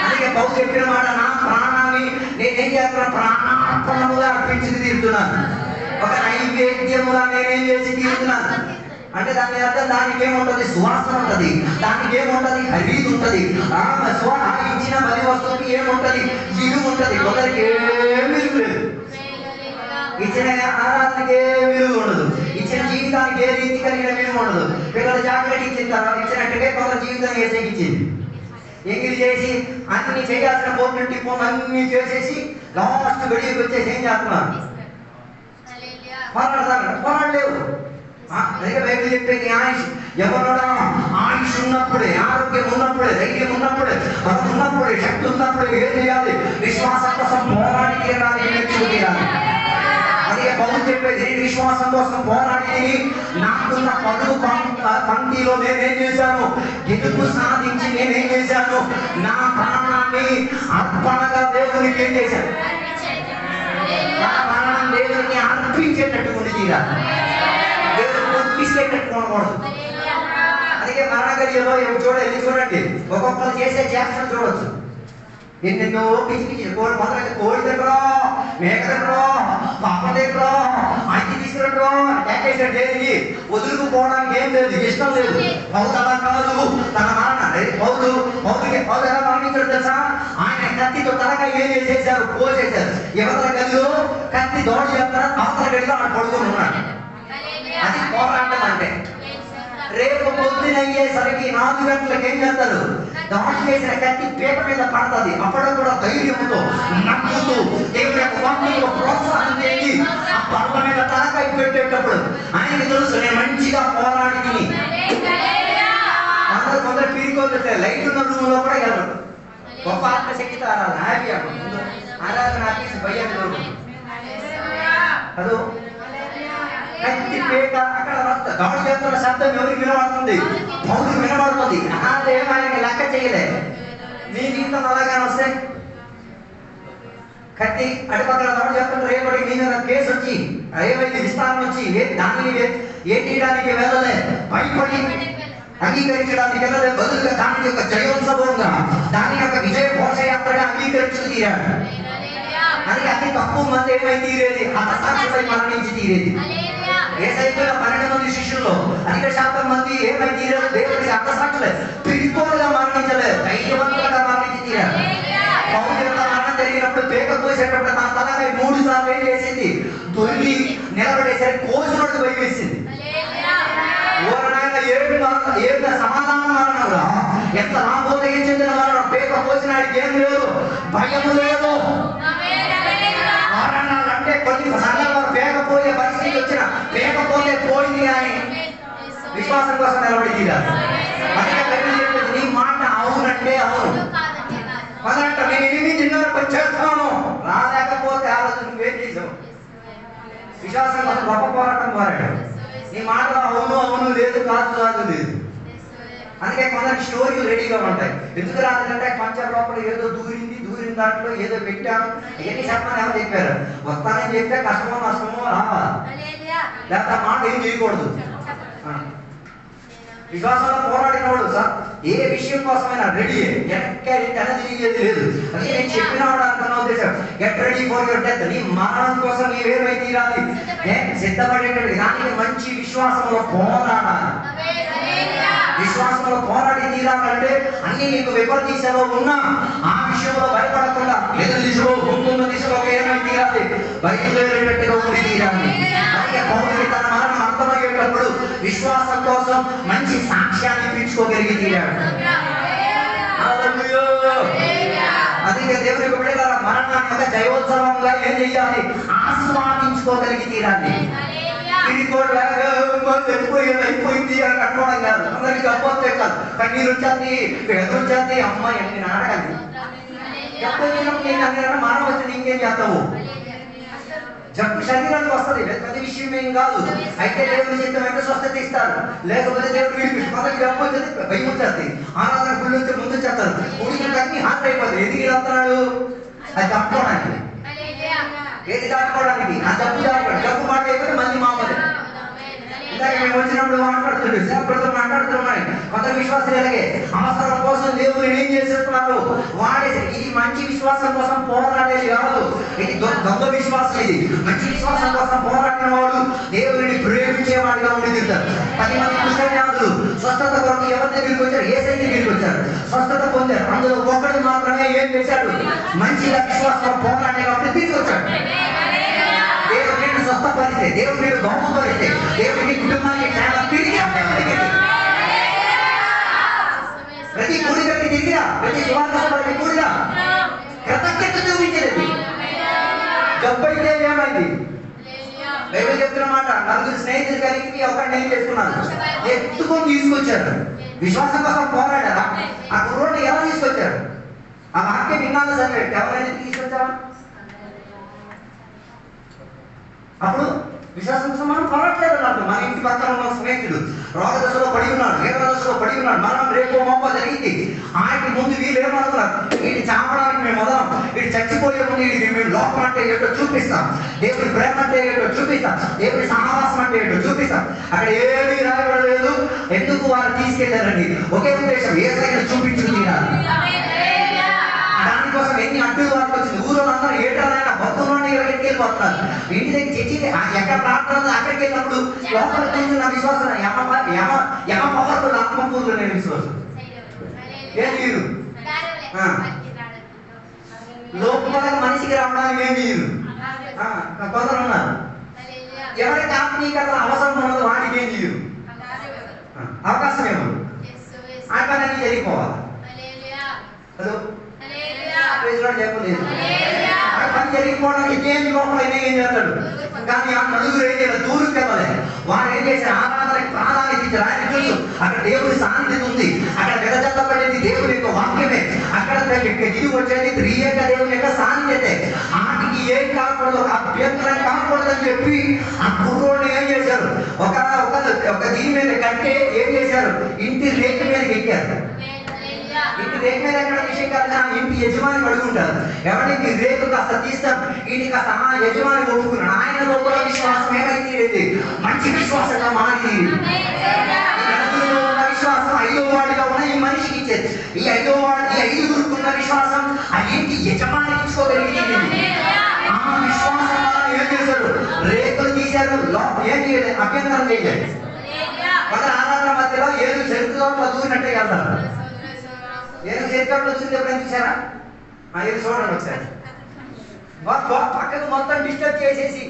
అందుకే పౌలు చెప్పిన మాట, నా ప్రాణాన్ని నేనేం చేస్తున్నా? ప్రాణార్పణముగా అర్పించి తీరుతున్నాను, ఒక నైవేద్యముగా నేనేం చేసి తీరుతున్నాను. అంటే దాని అర్థం దానికి ఏముంటది? సువాసన ఉంటది, దానికి ఏముంటది? ఖరీదు ఉంటది. ఇచ్చిన బలి వస్తువుకి ఏముంటది? విలువ ఉంటది. కొందరికి ఏం విలువ లేదు. ఇచ్చిన ఆరాధనకి ఏ విలువ ఉండదు, ఇచ్చిన జీవితానికి ఏ రీతి కలిగిన విలువ ఉండదు. పిల్లలు జాగ్రత్త ఇచ్చిన తర్వాత ఇచ్చినట్టుగా కొందరు జీవితం ఇచ్చింది. ఎంగిలి చేసి అన్ని చేయాల్సిన పోటీ అన్ని చేసేసి లాస్ట్ గడికి వచ్చేసి ఏం చేస్తున్నారు? పోరాడలేవు. అందుకే బైబిల్ చెప్పేది, ఆయుష్ ఎవరుడా ఆయుష్ ఉన్నప్పుడే, ఆరోగ్యం ఉన్నప్పుడే, ధైర్యం ఉన్నప్పుడే, బలం ఉన్నప్పుడే, శక్తి ఉన్నప్పుడే ఏం చేయాలి? విశ్వాసం కోసం పోరాడి తీరాలి, మెచ్చుకు తీరాలి. అదే పౌలు చెప్పేది, నేను విశ్వాసం కోసం పోరాడి నాకున్న పదువు పంక్తిలో నేనేం చేశాను? గెలుపు సాధించి నేనేం చేశాను? నా ప్రాణాన్ని అర్పణగా దేవునికి ఏం చేశాను? నా ప్రాణాన్ని దేవునికి అర్పించేటట్టు ఉండి తీరాలి, దేవునికి తీసుకెట్టట్టు ఉండకూడదు. అందుకే మరణ గడియలో చూడండి, ఒక్కొక్కరు చేసే చేష్టలు చూడొచ్చు. ఎన్నెన్నో పిచ్చి కోడి మొదలైతే కోడి దగ్గరో, మేక దగ్గరో, పాప దగ్గరో, మంచి తీసుకురండో టేకేసాడు. దేనికి? వదులుకుపోవడానికి ఏం లేదు, ఇష్టం లేదు. పౌరు అలా కాదు, తన పౌరుకి ఎలా మరణించాడు తెలుసా? ఆయన కత్తితో తలగా ఏం చేసేసారు? కోసేశారు. ఎవరి గదిలో కత్తి దోడి చేస్తారా, అవతల గదిలో ఆడ పడుకొని ఉన్నాడు. అది పోరాటం అంటే. రేపు పొద్దున అయ్యేసరికి 4 గంటలకు ఏం చేస్తారు? దాడి చేసిన కత్తి పేప మీద పడుతుంది. అప్పుడు కూడా ధైర్యంతో, నమ్ముతూ, దేవుని యొక్క వాక్యంలో ప్రోత్సాహం చేసి ఆ పర్వ మీద తలకాయ పెట్టేటప్పుడు ఆయనకి తెలుసు, నేను మంచిగా పోరాడి అందరూ కొందరు పీరుకోతే లైట్ ఉన్న రూమ్ లో కూడా వెళ్ళరు. గొప్ప ఆత్మశక్తితో ఆరాధన, హ్యాపీ ఆరాధన ఆపేసి భయం అదో కత్తి పేట అక్కడ దాడి చేస్తున్న శబ్దం ఎవరికి వినబడుతుంది? పౌరుకి వినబడుతుంది. ఆయనకి లెక్క చేయలే. మీ జీవితం అలాగే వస్తే కత్తి అటుపక్కల దాడి చేస్తుంటే రేపటి మీ మీద కేసు వచ్చి, రేపటి విస్తారం వచ్చి దానిని ఏ తీయడానికి వెళ్ళలే, భయపడి అంగీకరించడానికి వెళ్ళలే, బదులుగా దాని యొక్క జయోత్సవంగా, దాని యొక్క విజయ ఘోషయాత్రగా అంగీకరించుకు తీరాడు. అది అతి తక్కువ మంది ఏమై తీరేది? హతసాక్షులై మరణించి తీరేది. యేసయ్య 12 మంది శిష్యుల్లో అధిక శాతం మంది ఏమై తీరారు? దేవుడికి హతసాక్షులే, పిరిపోలుగా మరణించలేదు, ధైర్యవంతులుగా మరణించి తీరారు. పౌలు యొక్క మరణం జరిగినప్పుడు పేక కోసేటప్పుడు తన తలపై 3 సార్లు ఏం చేసింది? దొరికి నిలబడేసరికి కోసినట్టు భయం వేసింది. ఏడు సమాధానం మరణంలో ఎంత రాబోతే ఏం చెందిన మరణం? పేక కోసినాడికి ఏం లేదు, భయం లేదు. అంటే కొన్ని సంఘాలు పేకపోయే పరిస్థితి వచ్చిన పేకపోతే పోయింది కానీ విశ్వాసం కోసం నిలబడి తీరాలి. నీ మాట అవునంటే అవును, మొదలంట నేను 8:30 చేస్తాను, రాలేకపోతే ఆలోచన నువ్వేం చేసావు? విశ్వాసం కోసం గొప్ప పోరాటం పోరాడు. నీ మాటలో అవును అవును లేదు, కాదు కాదు లేదు. అందుకే కొందరికి స్టోరీలు రెడీగా ఉంటాయి. ఎందుకు రాదంటే పంచర్ లోపల ఏదో దూరిన దాంట్లో ఏదో పెట్టాను ఇవన్నీ చెప్పమని ఎవరు చెప్పారు? వస్తానని చెప్తే కష్టమో నష్టమో రావాలి, లేకపోతే మాట ఏం చేయకూడదు. విశ్వాసంలో పోరాడినవాడు సార్ ఏ విషయం కోసమైనా రెడీ, వెనక తిరిగేది లేదు. అది నేను చెప్పినవాడు అనుకున్న ఉద్దేశం, get ready for your death. నీ మరణం కోసం నీవేమై తీరాలి, సిద్ధపడేటట్టు దానికి మంచి విశ్వాసంలో పోరాడాలి. విశ్వాసంలో పోరాడి తీరాలంటే అన్ని నీకు విపరీతలో ఉన్నా ఆ విషయంలో భయపడకుండా ఎదురు దిశలో ముందున్న దిశలో ఏమై తీరాలి, బయలుదేరేటట్టుగా ఉండి తీరాలి. అందుకే పౌరులు తన మరణం అర్థమయ్యేటప్పుడు విశ్వాసం కోసం మంచి సాక్ష్యాన్ని పిలుచుకోగలిగి తీరాడు. అందుకే దేవుని బిడ్డల మరణాన్ని ఒక జయోత్సవంగా ఏం చెయ్యాలి, ఆస్వాదించుకోగలిగి తీరాలి. అయిపోయింది అని అనుకోవడం కాదు, అందరికి అబ్బోతే కాదు, కన్నీరు వచ్చేది, ఎదురు వచ్చేది, అమ్మాయి అని నేను అడగాలి. ఎప్పుడు మానవ వచ్చి ఇంకేం చేస్తావు? జబ్బు శరీరానికి వస్తుంది, పెద్ద విషయం ఏం కాదు. అయితే దేవుని చిత్తమైతే స్వస్థత ఇస్తారు, లేకపోతే దేవుడు వీడికి మొదటి జబ్బు వచ్చేది, భయం వచ్చేది, ఆరాధన గుళ్ళు వచ్చి ముందు చేస్తారు, ఉడికి అన్ని హార్ట్ అయిపోతుంది. ఎందుకు వెళ్తున్నాడు? అది తప్పుకోవడానికి. ఏది దాటుకోవడానికి? ఆ జబ్బు దాటుకోవడం. జబ్బు మాట అయిపోతే మళ్ళీ మామూలు. ఇందాక మేము వచ్చినప్పుడు మాట్లాడుతుండే సేపటితో మాట్లాడుతున్నాయి. కొంత విశ్వాసం ఎలాగే అవసరం కోసం దేవుని ఏం చేసేస్తున్నారు, వాడేసి. ఇది మంచి విశ్వాసం కోసం పోరాడేది కాదు, ఇది దొంగ విశ్వాసం. ఇది మంచి విశ్వాసం కోసం పోరాడిన వాడు దేవుని ప్రేమించేవాడిగా ఉండి తింటారు. 10 మంది కుష్ఠవ్యాధులు స్వస్థత కొరకు ఎవరి దగ్గరికి వచ్చారు? యేసయ్య దగ్గరికి వచ్చారు, స్వస్థత పొందారు. అందులో ఒక్కడు మాత్రమే ఏం చేశాడు? మంచి విశ్వాసం పోరాడే కాబట్టి తిరిగి వచ్చాడు. దేవుడు నేను స్వస్థపరిస్తే, దేవుడు నేను బహుపరిస్తే, దేవుడిని కుటుంబానికి తిరిగి ప్రతి కూడికకి తిరిగిరా, ప్రతి శుభాకాశాలకి కూడిరా, కృతజ్ఞత చూపించేది. జబ్బు అయితే ఏమైంది? బైబిల్ చెప్తున్న మాట, 4 స్నేహితులు కలిగి ఒకరిని ఏం చేసుకున్నారు, ఎత్తుకొని తీసుకొచ్చారు. విశ్వాసం కోసం పోరాడారా? ఆ కుర్రోడ్ని ఎలా తీసుకొచ్చారు? ఆ వాక్యం విన్నాను సరే, ఎవరైనా తీసుకొచ్చారా? అప్పుడు విశ్వాసం కోసం మనం పోరాడలేదు అన్నట్టు. మన ఇంటి పక్కన ఉన్న స్నేహితుడు రోగ దశలో పడి ఉన్నాడు, వేద దశలో పడి ఉన్నాడు, మనం రేపు మొప్ప జరిగింది. ఆయనకి ముందు వీళ్ళు ఏమనుకున్నారు, వీడిని చాపడానికి మేము వదలం, వీడు చచ్చిపోయే ముందు వీడికి మేము లోకం అంటే ఏంటో చూపిస్తాం, దేవుడి ప్రేమ అంటే ఏంటో చూపిస్తాం, దేవుడి సహవాసం అంటే ఏంటో చూపిస్తాం. అక్కడ ఏమీ రాయబడలేదు. ఎందుకు వారు తీసుకెళ్లారండి? ఒకే ఉద్దేశం, యేసయ్యను చూపించుకున్నారు. దానికోసం ఎన్ని అడ్డులు వారికి వచ్చింది. ఊళ్ళో అందరూ ఏటాలైనా భక్తుల్లోనే ఎక్కడికి వెళ్ళిపోతున్నారు. ఇంటి దగ్గర చర్చి ఎక్కడ ప్రార్థన అక్కడికి వెళ్ళినప్పుడు లోపల కూర్చున్న విశ్వాసం యమ పవర్ఫుల్ ఆత్మపూర్లు నేను విశ్వాసం ఏం మీరు లోపల మనిషికి రావడానికి ఏం మీరు కొందరు ఉన్నారు. ఎవరికి ఆత్మీయత అవసరం ఉన్నదో వాడికి ఏం చేయరు, అవకాశం ఏమో ఆ పని జరిగిపోవాలి. హలో చెప్పలేదు పని జరిగిపోవడానికి ఏం లోపల ఏం చేస్తాడు. కానీ ఆ నలుగురు ఏం చేయాలి, దూరం వెళ్ళలే. వారు ఏం చేశారు, ఆరాధనకి ప్రాధాన్యత ఇచ్చారు. ఆయన తెలుసు అక్కడ దేవుడి సాన్నిధ్యం ఉంది, అక్కడ విడజల్లబడేది దేవుడి యొక్క వాక్యమే, అక్కడ ఇది వచ్చేది త్రియేక దేవుని యొక్క సాన్నిధ్యతే. ఆటికి ఏం కాకూడదు, అభ్యంతరం కాకూడదని చెప్పి ఆ కుర్రోడ్ని ఏం చేశారు, ఒక దీని మీద కట్టే ఏం చేశారు, ఇంటి రేఖ మీద ఎక్కారు. ఇంటి రేఖ మీద ఎక్కడ విషయం కాదు, ఇంటి యజమాని అడుగుంటారు, ఎవరికి రేపు కాస్త తీస్తాం, ఇంటి కాస్త ఆ యజమాని ఒప్పుకున్నాడు. ఆయన లోపల విశ్వాసం ఏమైతే మంచి విశ్వాసంగా మారి విశ్వాసం 5వ వాడిగా ఉన్న ఈ మనిషికి ఇచ్చేది. ఈ 5గురుకున్న విశ్వాసం ఆ ఇంటి యజమాని ఇచ్చుకోగలిగింది. ఆ విశ్వాసం ఏం చేశాడు, రేకులు తీశారు, ఏం చేయలేదు, అభ్యంతరం చేయలేదు. ఒక ఆరాధన మధ్యలో ఏదో చరిత్రలో దూరినట్టే వెళ్తారు. ఏదో చరిత్రలో వచ్చింది ఎప్పుడైనా చూసారా? ఏదో చూడండి ఒకసారి. పక్కకు మొత్తం డిస్టర్బ్ చేసేసి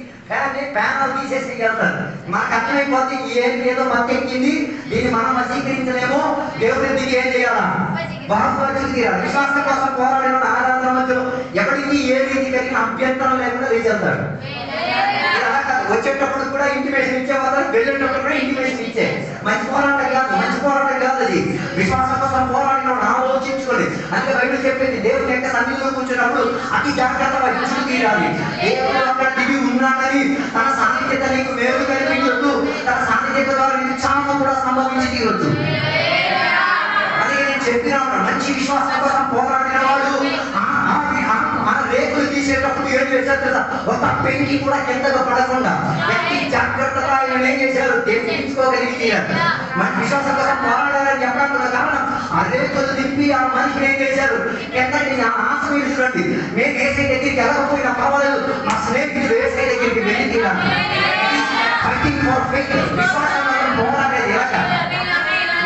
ప్యానల్ తీసేసి వెళ్తారు. మనకు అర్థమైపోతే ఏదో మధ్య ఎక్కింది, దీన్ని మనం వశీకరించలేమో, దేవుడి దిగి ఏం చేయాలా, బాగుపరిచి తీయాలి. విశ్వాసం కోసం పోరాడిన ఆరాధన మధ్యలో ఎవరికి ఏ రీతి కలిగిన అభ్యంతరం లేకుండా లేచేస్తాడు. వచ్చేటప్పుడు కూడా ఇంటిమేషన్ ఇచ్చేవాళ్ళు, వెళ్ళేటప్పుడు కూడా ఇంటిమేషన్ ఇచ్చే. మంచి పోరాటం కాదు అది. విశ్వాసం కోసం పోరాడిన ఆలోచించుకోండి. అందుకే బైబిల్ చెప్పింది, దేవుని యొక్క సన్నిధిలో కూర్చున్నప్పుడు అతి జాగ్రత్తగా ఇచ్చుకు తీరాలి. దేవుడు అక్కడ దిగి ఉన్నాడని తన సాన్నిధ్యత నీకు వేరు కనిపించొద్దు, తన సాన్నిధ్యత ద్వారా నీకు క్షామం కూడా సంభవించి తీరొద్దు. మంచి విశ్వాసం కోసం పోరాడిన వాడు మన రేకులు తీసేటప్పుడు ఏం చేశారు కదా, ఒక పెంకి కూడా కిందగా పడకుండా ఎట్టి జాగ్రత్తగా ఆయన ఏం చేశారు, తెప్పించుకోగలిగినారు. మన విశ్వాసం కోసం పోరాడాలని చెప్పడానికి కారణం ఆ రేకులు తిప్పి ఆ మనిషిని ఏం చేశారు, కిందకి ఆశ మీరు చూడండి. మేము ఏసై దగ్గరికి వెళ్ళకపోయినా పర్వాలేదు, మా స్నేహితులు ఏసై దగ్గరికి వెళ్ళి తీరాలి. విశ్వాసం పోరాడేది ఎలాగ,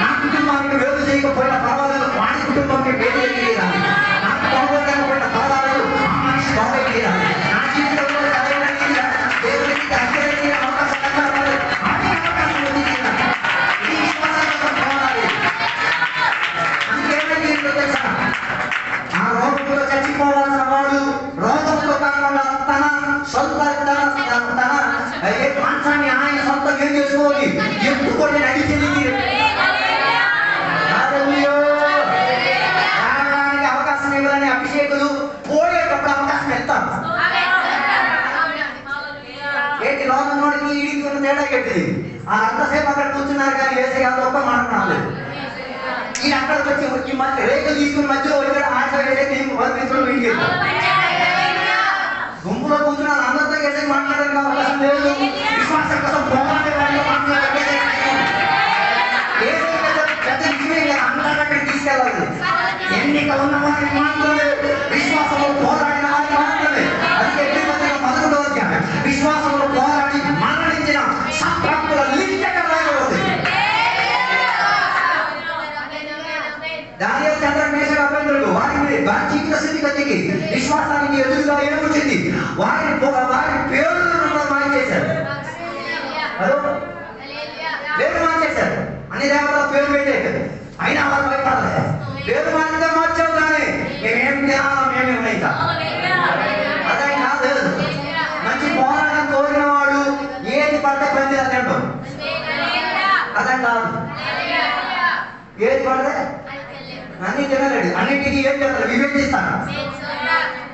నా కుటుంబానికి వేలు చేయకపోయినా పర్వాలేదు, వాడి కుటుంబానికి వేలు చేయరాలి. నాకు బాగోలేకపోయినా పర్వాలేదు, ఆ మనిషి బాగోలేరాలి. నా జీవితంలో దేవుడికి అత్యధిక అవకాశం అందుకేమైంది తెలుసా, ఆ రోగంలో చచ్చిపోవాల్సిన వాడు రోగంతో కాకుండా తన సొంత మాంసాన్ని ఆయన సొంతం ఏం చేసుకోవాలి, ఎత్తుకొని నడిచేది అవకాశం ఇవ్వాలని అభిషేకులు పోయేటప్పుడు అవకాశం ఇస్తారు. ఏంటి లోకంలోకి ఈడికి ఉన్న తేడా ఏంటిది, అంతసేపు అక్కడ కూర్చున్నారు కానీ వేసే గొప్ప మాట్లాడలేదు. ఈ అక్కడికి వచ్చి ఈ మధ్య రేకులు తీసుకుని మధ్యలో వచ్చాడు ఆశ వేసేది ఇంటికి గుంపులో కూర్చున్నారు, అందరితో వేసే మాట్లాడడానికి అవకాశం లేదు. విశ్వాసం కోసం పోరాడే వాళ్ళు మాట్లాడే పెద్ద విషయమే కదా, అందరూ అక్కడికి తీసుకెళ్ళాలి. ఎన్నిక ఉన్న వారిని మాత్రమే, విశ్వాసంలో పోరాడిన వారిని మాత్రమే. అందుకే మొదటి అధ్యాయం విశ్వాసంలో పోరాడి మరణించిన సంప్రాప్తుల లిస్ట్ ఎక్కడ రాయబడింది. దానియేలు చంద్రుడు మేషకు అభ్యంతరుడు వారి జీవిత స్థితిగతికి విశ్వాసానికి ఎదురుగా ఏమొచ్చింది, వారి పేర్లను మార్చేశారు. హలో, పేరు మార్చేశారు. అన్ని దేవతల పేరు పెట్టేశారు, అయినా వారు భయపడలేదు. పేరు మార్చితే మార్చావు కానీ మేమేం తినాలా మేమే ఇంకా అదే కాదు. మంచి పోరాటం కోరిన వాడు ఏది పడితే పని తింటాం, అదే కాదు. ఏది పడితే అన్ని తినలేడు, అన్నింటికి ఏం చేస్తారు, వివేచిస్తాను.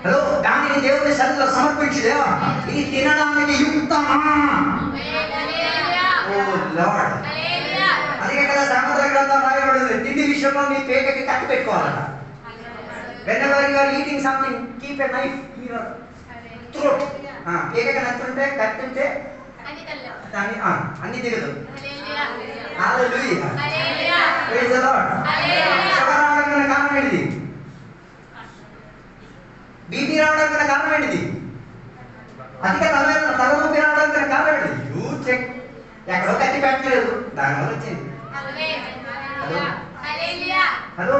హలో, దానిని దేవుని సన్నిధిలో సమర్పించి, దేవా ఇది తినడానికి యుక్తమా. ఓ లార్డ్, అందుకే కదా సామెతల గ్రంథం రాయబడింది, తిండి విషయంలో నీ పేకకి కత్తి పెట్టుకోవాలట. whenever you are eating something, keep a knife in your throat. పేకకి నచ్చుంటే కత్తి ఉంటే దాన్ని అన్ని దిగదు. హల్లెలూయా, ప్రైజ్ ది లార్డ్. షుగర్ రావడానికి కారణం ఏంటిది, బీపీ రావడానికి కారణం ఏంటిది, అధిక తలనొప్పి రావడానికి కారణం ఏంటిది, యూ చెక్. ఎక్కడో కత్తి పెట్టలేదు, దానివల్ల వచ్చింది. హలో,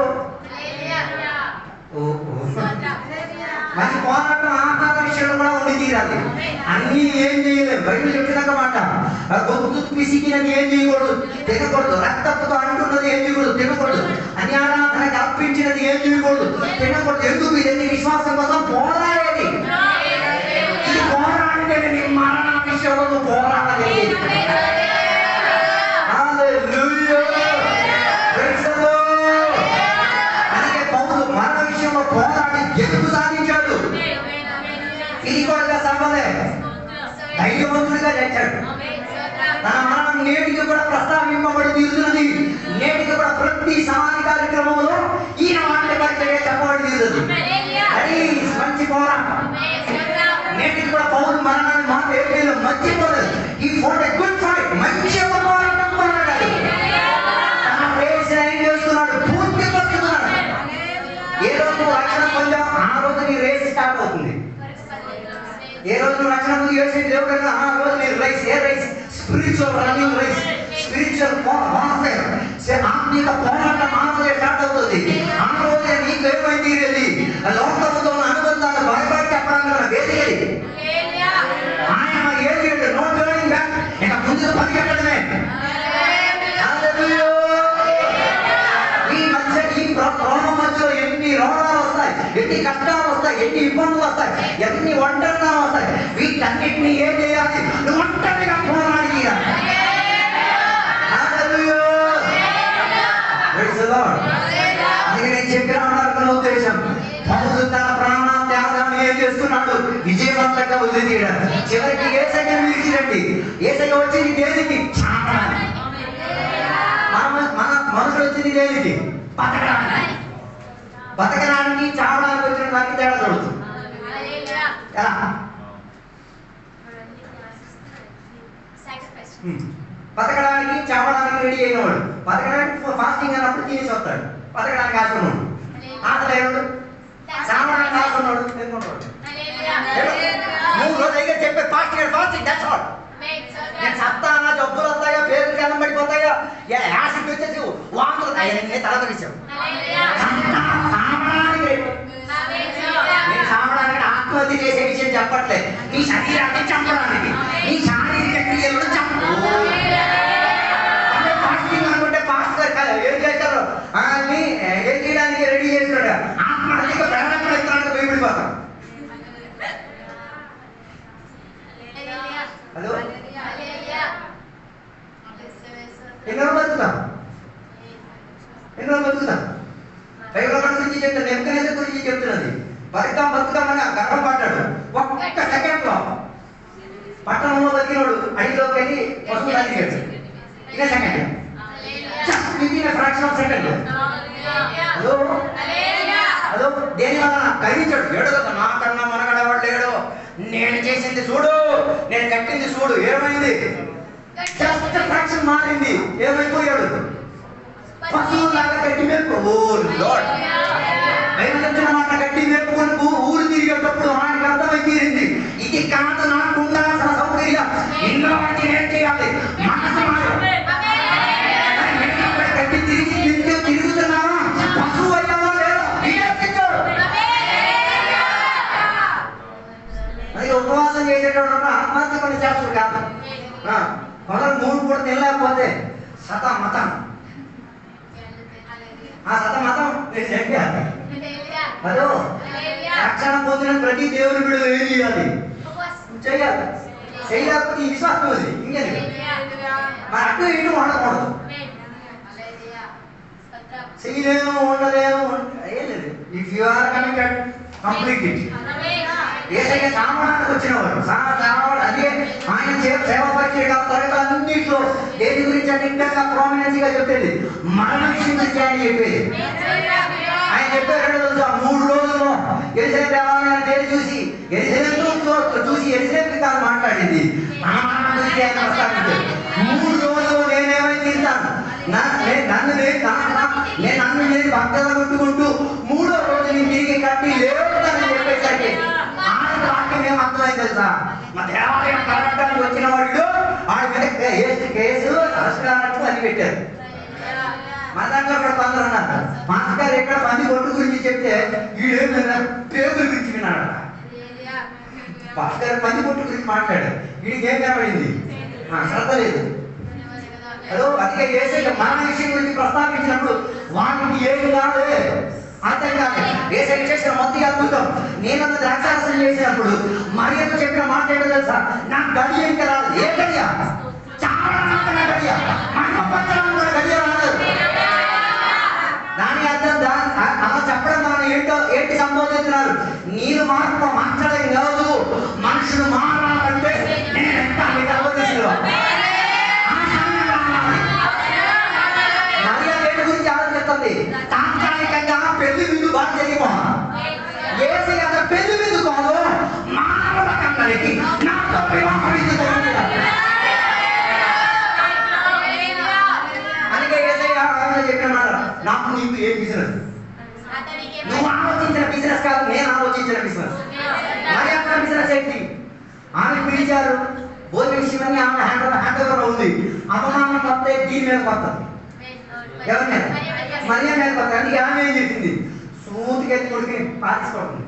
మంచి పోరాటం ఆహార విషయంలో కూడా ఉండి తీరాలి. అన్ని ఏం చేయలేదు, బయట చెప్పినాక మాట గొంతు పిసికినది ఏం చేయకూడదు, తినకూడదు. రక్తపుతో అంటున్నది ఏం చేయకూడదు, తినకూడదు. అన్యారాధనకి అర్పించినది ఏం చేయకూడదు, తినకూడదు. ఎందుకు? ఇదన్నీ విశ్వాసం కోసం పోరాడేది. ఇది పోరాడితే నీ మరణ విషయంలో నువ్వు పోరాడాలి. అందుకే పౌలు మరణ విషయంలో పోరాడి ఎందుకు సాధించాడు, ఫిలిప్పీయుల సభలే ధైర్యవంతుడిగా చేశాడు. తన మరణం నేటికి కూడా ప్రస్తావింపబడి తీరుతున్నది. నేటికి కూడా ప్రతి సమాధి కార్యక్రమంలో ఈయన మాటల పరిచయం చెప్పబడి తీరుతుంది. అది మంచి పోరాటం. నేటికి కూడా పౌలు మరణాన్ని మాట ఏపీలో మర్చిపోలేదు. ఈ ఫోర్ ఎ గుడ్ ఫైట్, మంచి పోరాటం పోరాడాలి. తన ప్రేయస్ని ఏం చేస్తున్నాడు, పూర్తి పరుస్తున్నాడు. ఏ రోజు రక్షణ పొందావు ఆ రోజు నీ రేస్ స్టార్ట్ అవుతుంది. ఏ రోజు నువ్వు రక్షణ పొంది చేసే దేవుడు ఆ రోజు నీ రైస్. ఏ race? Spiritual running race, spiritual warfare, ఆత్మిక పోరాటం ఆ రోజే స్టార్ట్ అవుతుంది. ఆ రోజే నీకు ఏమై తీరేది, లోకముతో అనుబంధాలు భయపడి చెప్పడానికి వేదికది. ఆయన ఏది నో టర్నింగ్ బ్యాక్, ఇక ముందు పరిగెట్టడమే. ఈ మధ్య ఈ రోగం మధ్యలో ఎన్ని రోగాలు వస్తాయి, ఎన్ని కష్టాలు వస్తాయి, ఎన్ని ఇబ్బందులు వస్తాయి, ఎన్ని ఒంటరిగా వస్తాయి. వీటన్నిటిని ఏం చేయాలి, నువ్వు ఒంటరిగా పోరాడి తీయాలి. అందుకే నేను చెప్పిన ఉద్దేశం, పౌలు తన ప్రాణ త్యాగాన్ని ఏం చేస్తున్నాడు, విజయవంతంగా వదిలి తీయడం. చివరికి ఏసయ్య పిలిచిరండి. ఏసయ్య వచ్చింది దేనికి, మన మనుషులు వచ్చింది దేనికి, బతకడానికి. బతకడానికి చావడానికి వచ్చిన దానికి తేడా చూడదు. ఎలా? బతకడానికి చావడానికి రెడీ అయినవాడు, బతకడానికి ఫాస్టింగ్ అన్నప్పుడు తినేసి వస్తాడు. బతకడానికి ఆశకున్నాడు, ఆటలేడు. చావడానికి ఆశకున్నాడు, తినుకుంటాడు. 3 రోజులు అయితే చెప్పే ఫాస్టింగ్ దట్స్ ఆల్. నేను సత్తానా, జబ్బులు వస్తాయా, పేరు జనం పడిపోతాయా, యాసిడ్ వచ్చేసి వాంతులు నేను తల తెరిచావు. నేను సామడానికి ఆత్మహత్య చేసే విషయం చెప్పట్లేదు, నీ శరీరాన్ని చంపడానికి, నీ శారీరక క్రియలను ఫాస్టింగ్ అనుకుంటే ఫాస్ట్ ఏం చేశారు, ఏం చేయడానికి రెడీ చేస్తున్నాడు, ఆత్మహత్యకు ప్రేరణ ఇస్తున్నాడు, భయపడిపోతాం. హలో, ఎన్నో బతుకుతాం, బైబిల్ గురించి చెప్తాను, నెబుకద్నెజర్ గురించి చెప్తున్నది. బతుకుతామని గర్వం పడ్డాడు. ఒక్క సెకండ్ లో పట్టణంలో బతికినోడు అడిలోకి వెళ్ళి పశువు బతికాడు. ఇదే second, fraction of second. Hello hello, దేని వల్ల కరిగించాడు. ఏడు కదా, నాకన్నా మనగడవాడు లేడు, నేను చేసింది చూడు, నేను కట్టింది చూడు. ఏమైంది? జస్ట్ ఫ్రాక్షన్ మారింది. ఏమైపోయాడు? పశువులాగా గడ్డి మేపు. ఓ లార్డ్, బయలుదేరిన మాట గడ్డి మేపుకొని ఊరు తిరిగేటప్పుడు ఆయనకు అర్థమై తీరింది, ఇది కాదు నాకు ఉండాల్సిన సౌకర్యం, ఇందులో ఏం చేయాలి? మనసు గడ్డి తిరిగి తిరుగుతున్నావా, పశువు అయ్యావా లేదా? అది ఉపవాసం చేసేటప్పుడు ఆత్మహత్య కొన్ని చేస్తారు కాదు. కొందరు 3 పూట తినలేకపోతే సతమతం, ఆ సతమతం హలో, రక్షణ పొందిన ప్రతి దేవుని బిడ్డలు ఏం చేయాలి? చెయ్యాలి. చేయలేకపోతే ఈ విశ్వాసం ఉంది. ఇంకేది మరి అటు ఇటు ఉండకూడదు. చేయలేము, ఉండలేము, ఏం లేదు. If you are committed, complete it. Yesayya సామడానికి వచ్చినవాడు, అదే ఆయన సేవ పరిచయం త్వరగా అన్నింటిలో దేని గురించి అంటే ఇంకా ప్రామినెన్స్ గా చెప్పేది మరణ విషయం గురించి ఆయన చెప్పేది. ఆయన చెప్పారు 3 రోజుల్లో ఎరుసలేము దేవాలయాన్ని తేలి చూసి ఎరుసలేముకి కాదు మాట్లాడింది, ఆయన ప్రస్తావించారు. 3 రోజులు నేనేమై తీరుతాను, నన్ను నేను భక్తులు కొట్టుకుంటూ 3వ రోజు నేను తిరిగి కట్టి లేవుతానని చెప్పేసరికి ఆయన వాక్యం ఏమర్థమైంది తెలుసా? మా దేవాలయం కలగడానికి వచ్చిన వాళ్ళు ఆడి మీద కేసు అరెస్టు అని పెట్టారు. మన దాంట్లో అక్కడ కొందరు ఉన్నారు, మాస్టర్ గారు ఎక్కడ పంది కొట్టు గురించి చెప్తే వీడేమైనా పేగుల గురించి విన్నాడు. మాస్టర్ గారు పంది కొట్టు గురించి మాట్లాడారు, వీడికి ఏం కనబడింది? శ్రద్ధ లేదు. హలో, అందుకే యేసయ్య మరణ విషయం గురించి ప్రస్తావించినప్పుడు వానికి ఏమి కాదు, అర్థం కాదు. యేసయ్య చేసిన మొదటి అద్భుతం, నేనంత ద్రాక్షారసం చేసినప్పుడు మరియకు చెప్పిన మాట ఏంటో తెలుసా? నాకు గడియ ఇంకా రాదు. ఏ గడియ? చాలా గడియ, మహిమపరచడం కూడా గడియ రాదు. దాని అర్థం అలా చెప్పడం మనం ఏంటి సంబోధిస్తున్నారు? నీరు మార్చడం కాదు, మనుషులు మారాలంటే నేను ఎంత గురించి ఆలోచిస్తుంది. తాత్కాలికంగా పెళ్లి విందు బాగా జరిగిపో ఏసయ్య అసలు పెళ్లి విందు కాదు, మానవుల కన్నడికి నాతో వివాహం అందుకే ఏసయ్య చెప్పిన మాట, నాకు నీకు ఏ బిజినెస్? నువ్వు ఆలోచించిన బిజినెస్ కాదు, నేను ఆలోచించిన బిజినెస్. మరి అక్కడ బిజినెస్ ఏంటి? ఆమె పిలిచారు, భోజన విషయమని ఆమె హ్యాండ్ ఓవర్ ఉంది. అపమానం వస్తే దీని మీద పడుతుంది, ఎవరి మీద? మరియ మీద పడుతుంది. అందుకే ఆమె ఏం చేసింది? సూతికెత్తి కొడుకుని పాటించుకోవడం.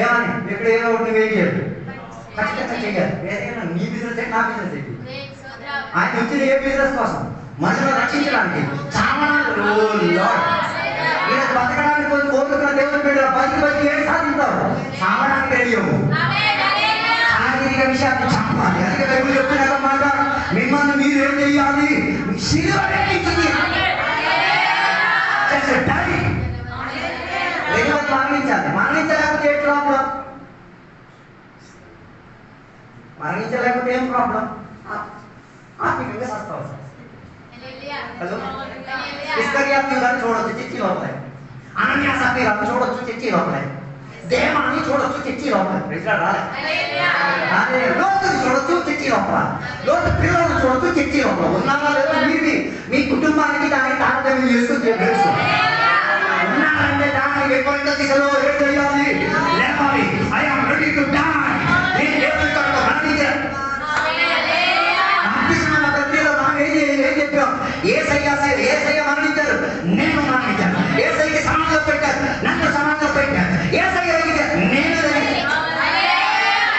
ఏమని ఇక్కడ ఏదో ఒకటి నువ్వేం చేయాలి, ఖచ్చితంగా చెయ్యాలి. ఏదైనా నీ బిజినెస్ ఏంటి, నా బిజినెస్ ఏంటి? ఆయన వచ్చిన ఏ బిజినెస్ కోసం? మనుషులను రక్షించడానికి. బతకడానికి కోరుకున్న దేవుని బిడ్డ బతికి ఏం సాధించావు? సామడానికి రెడీ అవ్వు. శారీరక విషయాన్ని చెప్పాలి. అందుకే బైబిల్ చెప్తున్న మాట, మిమ్మల్ని మీరు ఏం చెయ్యాలి? మరణించాలి. మరణించలేకపోతే ఏ ప్రాబ్లం? మరణించలేకపోతే ఏం ప్రాబ్లం? ఆర్థికంగా సస్తావు. హలో, ఇస్కరియోతు యూదాను చూడొచ్చు, చిట్టీలో అవుతాయి. దావీదుని చూడొచ్చు చర్చి లోపలే, దేవాన్ని చూడొచ్చు చర్చి లోపలే, ప్రజలు రాలే, లోతుని చూడొచ్చు చర్చి లోపల, లోతు పిల్లలను చూడొచ్చు చర్చి లోపల. ఉన్నారా లేదా మీరు మీ కుటుంబానికి దాన్ని తారతమ్యం చేసుకుని తెలుసు. ఉన్నారంటే దాన్ని ఎటువంటి దిశలో ఏం చేయాలి, లేవాలి. I am ready to die. నేను దేవుని కొరకు మరణించాను. ఏం చెప్పాం? ఏసయ్య మరణించారు, నేను మరణించాను. ఏసయ్యకి సమాధిలో పెట్టారు, నన్ను సమాధిలో పెట్టారు. ఏసయ్య ఎగిరారు, నేను ఎగిరాను.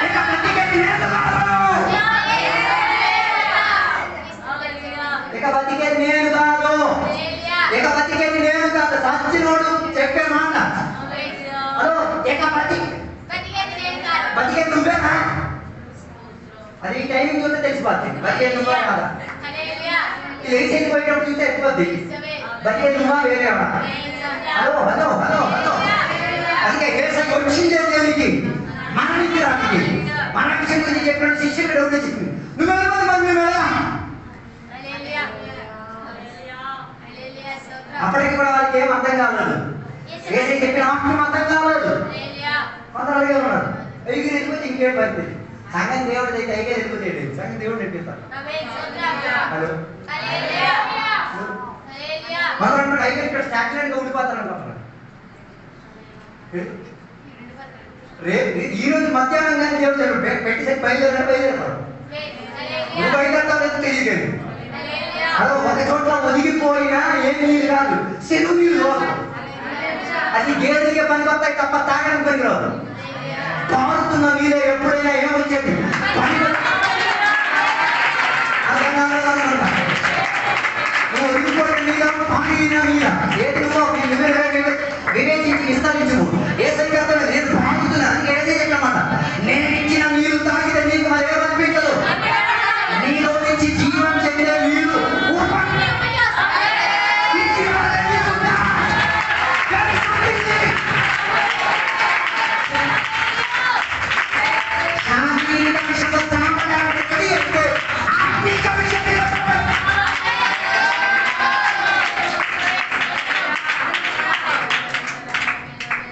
ఇక బతికేది నేను కాదు, ఇక బతికేది నేను కాదు, ఇక బతికేది నేను కాదు. సచ్చినోడు చెప్పే మాట. హలో, ఇక బతికేది నువ్వేనా? అది టైమింగ్ చూస్తే తెలిసిపోతుంది. బతికేది నువ్వే కాదా? లేచేది పోయేటప్పుడు చూస్తే ఎత్తిపోద్ది. బతికేది నువ్వా వేరేవా? Hello hello hello hello. అందుకే ఏసయ్య వచ్చిందే దేవునికి మరణించడానికి. మన విషయం గురించి చెప్పిన శిష్యుడు డౌట్ వచ్చింది, నువ్వు వెళ్ళిపోతే మరి మేము వెళ్ళా. అప్పటికి కూడా వాళ్ళకి ఏం అర్థం కాలేదు. ఏసయ్య చెప్పిన ఆత్మ అర్థం కాలేదు. కొందరు అడిగే ఉన్నారు, ఐగిరి వెళ్ళిపోతే ఇంకేం పడుతుంది. సంగం దేవుడు అయితే ఐగే వెళ్ళిపోతే సంగం దేవుడు నేర్పిస్తాడు. హలో, కొందరు ఐగే ఇక్కడ స్టాగ్నెంట్గా ఉండిపోతారంట. ఈ రోజు మధ్యాహ్నం కానీ దేవుడు పెట్టేసి బయలుదేరాడు. నువ్వు బయలుదేరతావు తెలియదు. అదో ఒక చోట్ల ఒదిగిపోయినా ఏం నీళ్ళు కాదు, చెరువు నీళ్ళు. అది గేదెలకే పని వస్తాయి తప్ప తాగడానికి పనికిరాదు. పారుతున్న నీళ్ళే ఎప్పుడైనా ఏమొచ్చేది పని. నువ్వు ఒదిగిపోయిన నీళ్ళ పానీ నీళ్ళ ఏది నువ్వు వివేచించి విస్తరించు. ఏసయ్య నేను పారుతున్నా అని ఏదే చెప్పమాట. నేను ఇచ్చిన నీళ్ళు తాగితే నీకు మరి ఏమనిపించదు. నీలో నుంచి జీవం చెందే నీళ్ళు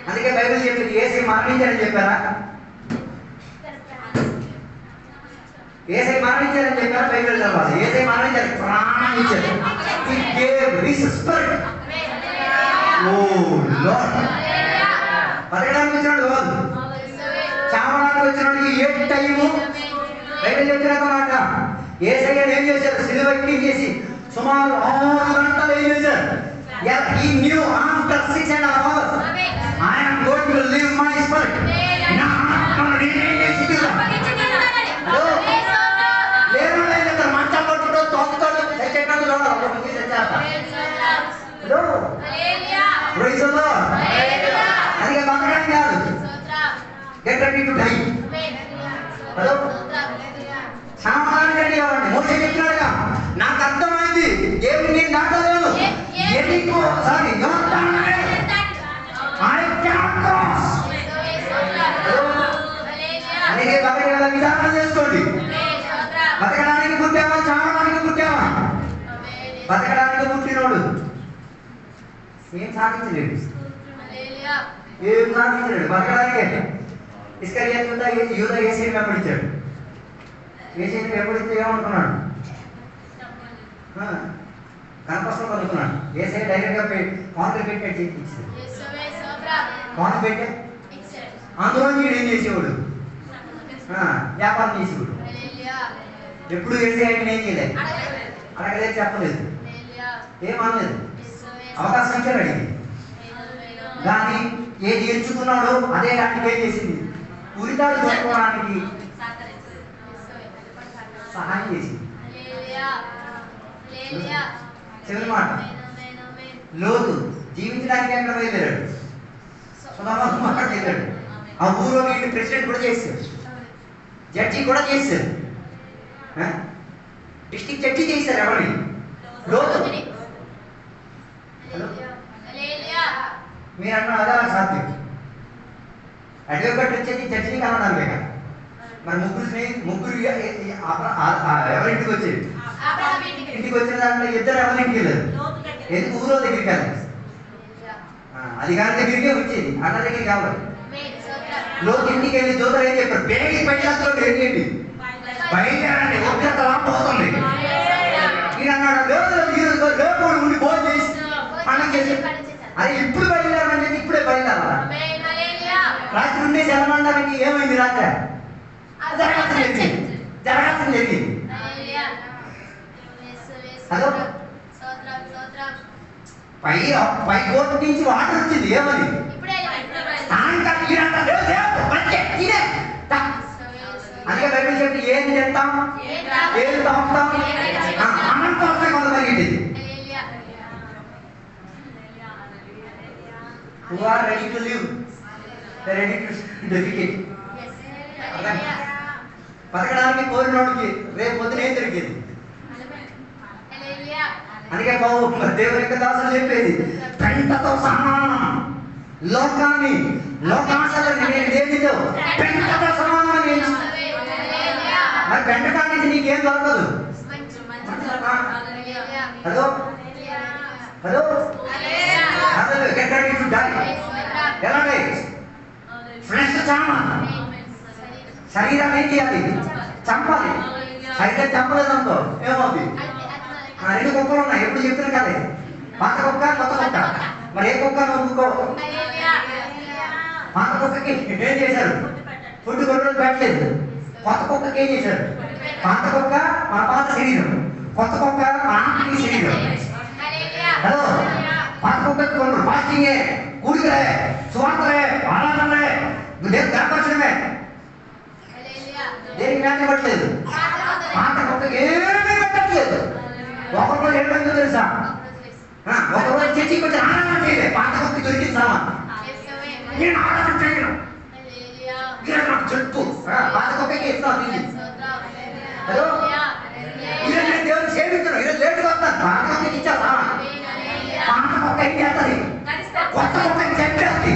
అందుకే బైబిల్ చెప్పింది ఏసై మరణించారని చెప్పారా? ఏసై మరణించారని చెప్పారా? బైబిల్ చదవాలి. ఏసై మరణించారు, ప్రాణం ఇచ్చారు. He gave his spirit. Oh Lord. బతకడానికి వచ్చినాడు కాదు, చావడానికి వచ్చినాడు. ఏ టైము బైబిల్ చెప్పిన మాట. ఏసయ్య ఏం చేశారు? సిలువ ఎక్కించేసి సుమారు 6 గంటలు ఏం చేశారు? He knew after 6.5 hours I am going to leave my spirit. నా ఆత్మను నేనేం చేసి లేదు మంచాలు కొట్టుడు తోకుతాడు చచ్చేటట్టు చూడాలి. అందుకే బతకడం కాదు, get ready to die. Hello, సామాన్యం రెడీ అవ్వండి. మోసే చెప్పినాడుగా, నాకు అర్థమైంది దేవుని నేను దాటలేను. అందుకే బతకగల విధానం చేసుకోండి. బతకడానికి పుట్టావా, చావడానికి పుట్టావా? బతకడానికి పుట్టినోడు ఏం సాధించలేడు, ఏం సాధించలేడు. బతకడానికే ఇస్కరియోతు యూదా యేసుని వెంబడించాడు. యేసుని వెంబడిస్తే ఏమనుకున్నాడు? కనపస్తం అనుకున్నాడు. యేసయ్య డైరెక్ట్గా కాన్ఫిడెంట్ పెట్టాడు, ఇచ్చాడు. కాన్ఫిడెంట్ అందులో వీడు ఏం చేసేవాడు? వ్యాపారం చేసేవాడు. ఎప్పుడు యేసయ్యని ఏం చేయలేదు, అడగలేదు, చెప్పలేదు, ఏమనలేదు. అవకాశం ఇచ్చాడు, అడిగింది. దాన్ని ఏది ఎంచుకున్నాడో అదే దానికి ఏం చేసింది? ఉరితాడు కొట్టుకోవడానికి సహాయం చేసింది. చివరి మాట, లోతు జీవించడానికి ఎక్కడ వెళ్ళాడు? సుధామాకి వెళ్ళాడు. ఆ ఊరు వీడిని ప్రెసిడెంట్ కూడా చేశాడు, జడ్జి కూడా చేశారు, డిస్ట్రిక్ట్ జడ్జి చేశారు. ఎవరిని? లోతు. మీరు అన్న అదే సాధ్యం. అడ్వకేట్ వచ్చేది జడ్జిని కనడం లేక. మరి ముగ్గురు ఎవరింటికి వచ్చేది? ఇంటికి వచ్చిన దాంట్లో ఇద్దరు ఎవరింటికి వెళ్ళారు. ఎందుకు? ఊరో దగ్గరికి వెళ్ళారు. అధికారి దగ్గరికే వచ్చేది, అన్న దగ్గరికి కావాలి. లోకి ఇంటికి వెళ్ళి దూతలు ఏం చెప్పారు? బేగి పైలంతో వెళ్ళండి, బయలుదేరండి, ఉగ్రత పోతుంది. ఈయన అన్నాడు రేపు ఉండి భోజనం చేసి అన్నం చేసి అరే ఇప్పుడు బయలుదేరమని చెప్పి ఇప్పుడే బయలుదేరాలా? రాత్రి ఉండే జలమండానికి ఏమైంది? రాత్రి జరగాల్సింది జరిగింది. హలో, పై కోర్టు నుంచి వాటర్ వచ్చింది, ఏమని? అందుకే బైబిల్ చెప్పి ఏం చేస్తాం, ఏం తాగుతాం, అన్నంతో వస్తే కొంతమంది. Who are ready to live? They are ready to defecate. బతకడానికి కోరినోడికి రేపు పొద్దున ఏం జరిగేది? అందుకే దేవుని యొక్క దాసులు చెప్పేది పెంటతో సమానం లోకాన్ని, లోకాశలని నేను దేనితో పెంటతో సమానం. మరి పెంటకా నుంచి నీకేం దొరకదు. Hello hello, get ready to die. ఎలాంటి ఫ్రెష్ చామా శరీరాన్ని ఏం చేయాలి? చంపాలి. శరీరం చంపలేదంతో ఏమవుతుంది? రెండు కుక్కలు ఉన్నాయి, ఎప్పుడు చెప్తున్నా కదా, పాత కుక్క కొత్త కుక్క. మరి ఏ కుక్క నవ్వుకో? పాత కుక్కకి ఏం చేశారు? ఫుడ్ కొన్ని రోజులు పెట్టలేదు. కొత్త కుక్కకి ఏం చేశారు? పాత కుక్క మన పాత శరీరం, కొత్త కుక్క మన ఆత్మీయ శరీరం. హలో, పాత కుక్కకి కొన్ని ఫాస్టింగే, కూడికలే, సువార్తలే, ఆరాధనలే, దేవుడు కనపరచడమే, దేనికి మ్యాచ్ ఇవ్వట్లేదు. పాత కుక్కకి ఏమీ పెట్టట్లేదు. ఒకరు ఏమైందో తెలుసా? ఒకరోజు చర్చికి వచ్చి ఆరాధన చేయలే, పాత కుక్క దొరికింది సామాన్. నేను ఆరాధన చేయను, నాకు చెప్పు. పాత కుక్కకి ఇస్తాను. హలో, ఈరోజు నేను దేవుని సేవించను, ఈరోజు లేటుగా వస్తాను, పాత కుక్కకి ఇచ్చా సామాన్. పాత కుక్క ఏం చేస్తుంది? కొత్త కుక్కకి చెప్పేస్తుంది.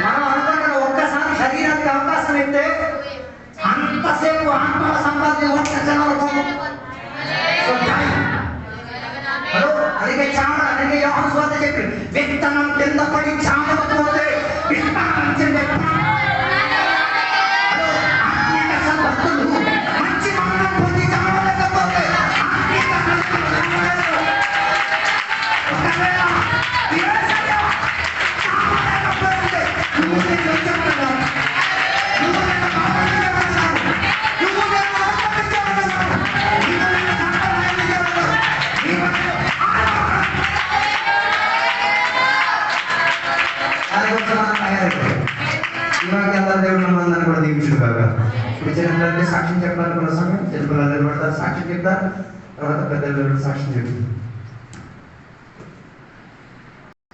మనం అనుకుంటున్న ఒక్కసారి శరీరానికి అవకాశం ఇస్తే అంతసేపు ఆత్మల సంపాదన ఒక్క జనాలు. హలో, అందుకే చామ, అందుకే యోహాను సువార్త చెప్పి విత్తనం కింద పడి చామకపోతే విత్తనం చెందే. హలో, ఆత్మీయ సంపత్తులు మంచి మరణం పొంది చావలేకపోతే ఆత్మీయ సంపత్తులు ఒకవేళ యేసయ్య చావలేకపోతే నువ్వు నేను చెప్తున్నావు, నువ్వు నేను కాపాడుతున్నావు, నువ్వు నేను ఆత్మహత్యస్తున్నావు, నువ్వు నేను సంపాదించగలవు, దేవుడు మనందరినీ కూడా దీవించును కాక. ఇప్పుడు చిన్నపిల్లలకి సాక్ష్యం చెప్పాలనుకున్న సమయం చిన్నపిల్లలు నిలబడతారు, సాక్ష్యం చెప్తారు, తర్వాత పెద్దలు సాక్ష్యం చెప్తారు.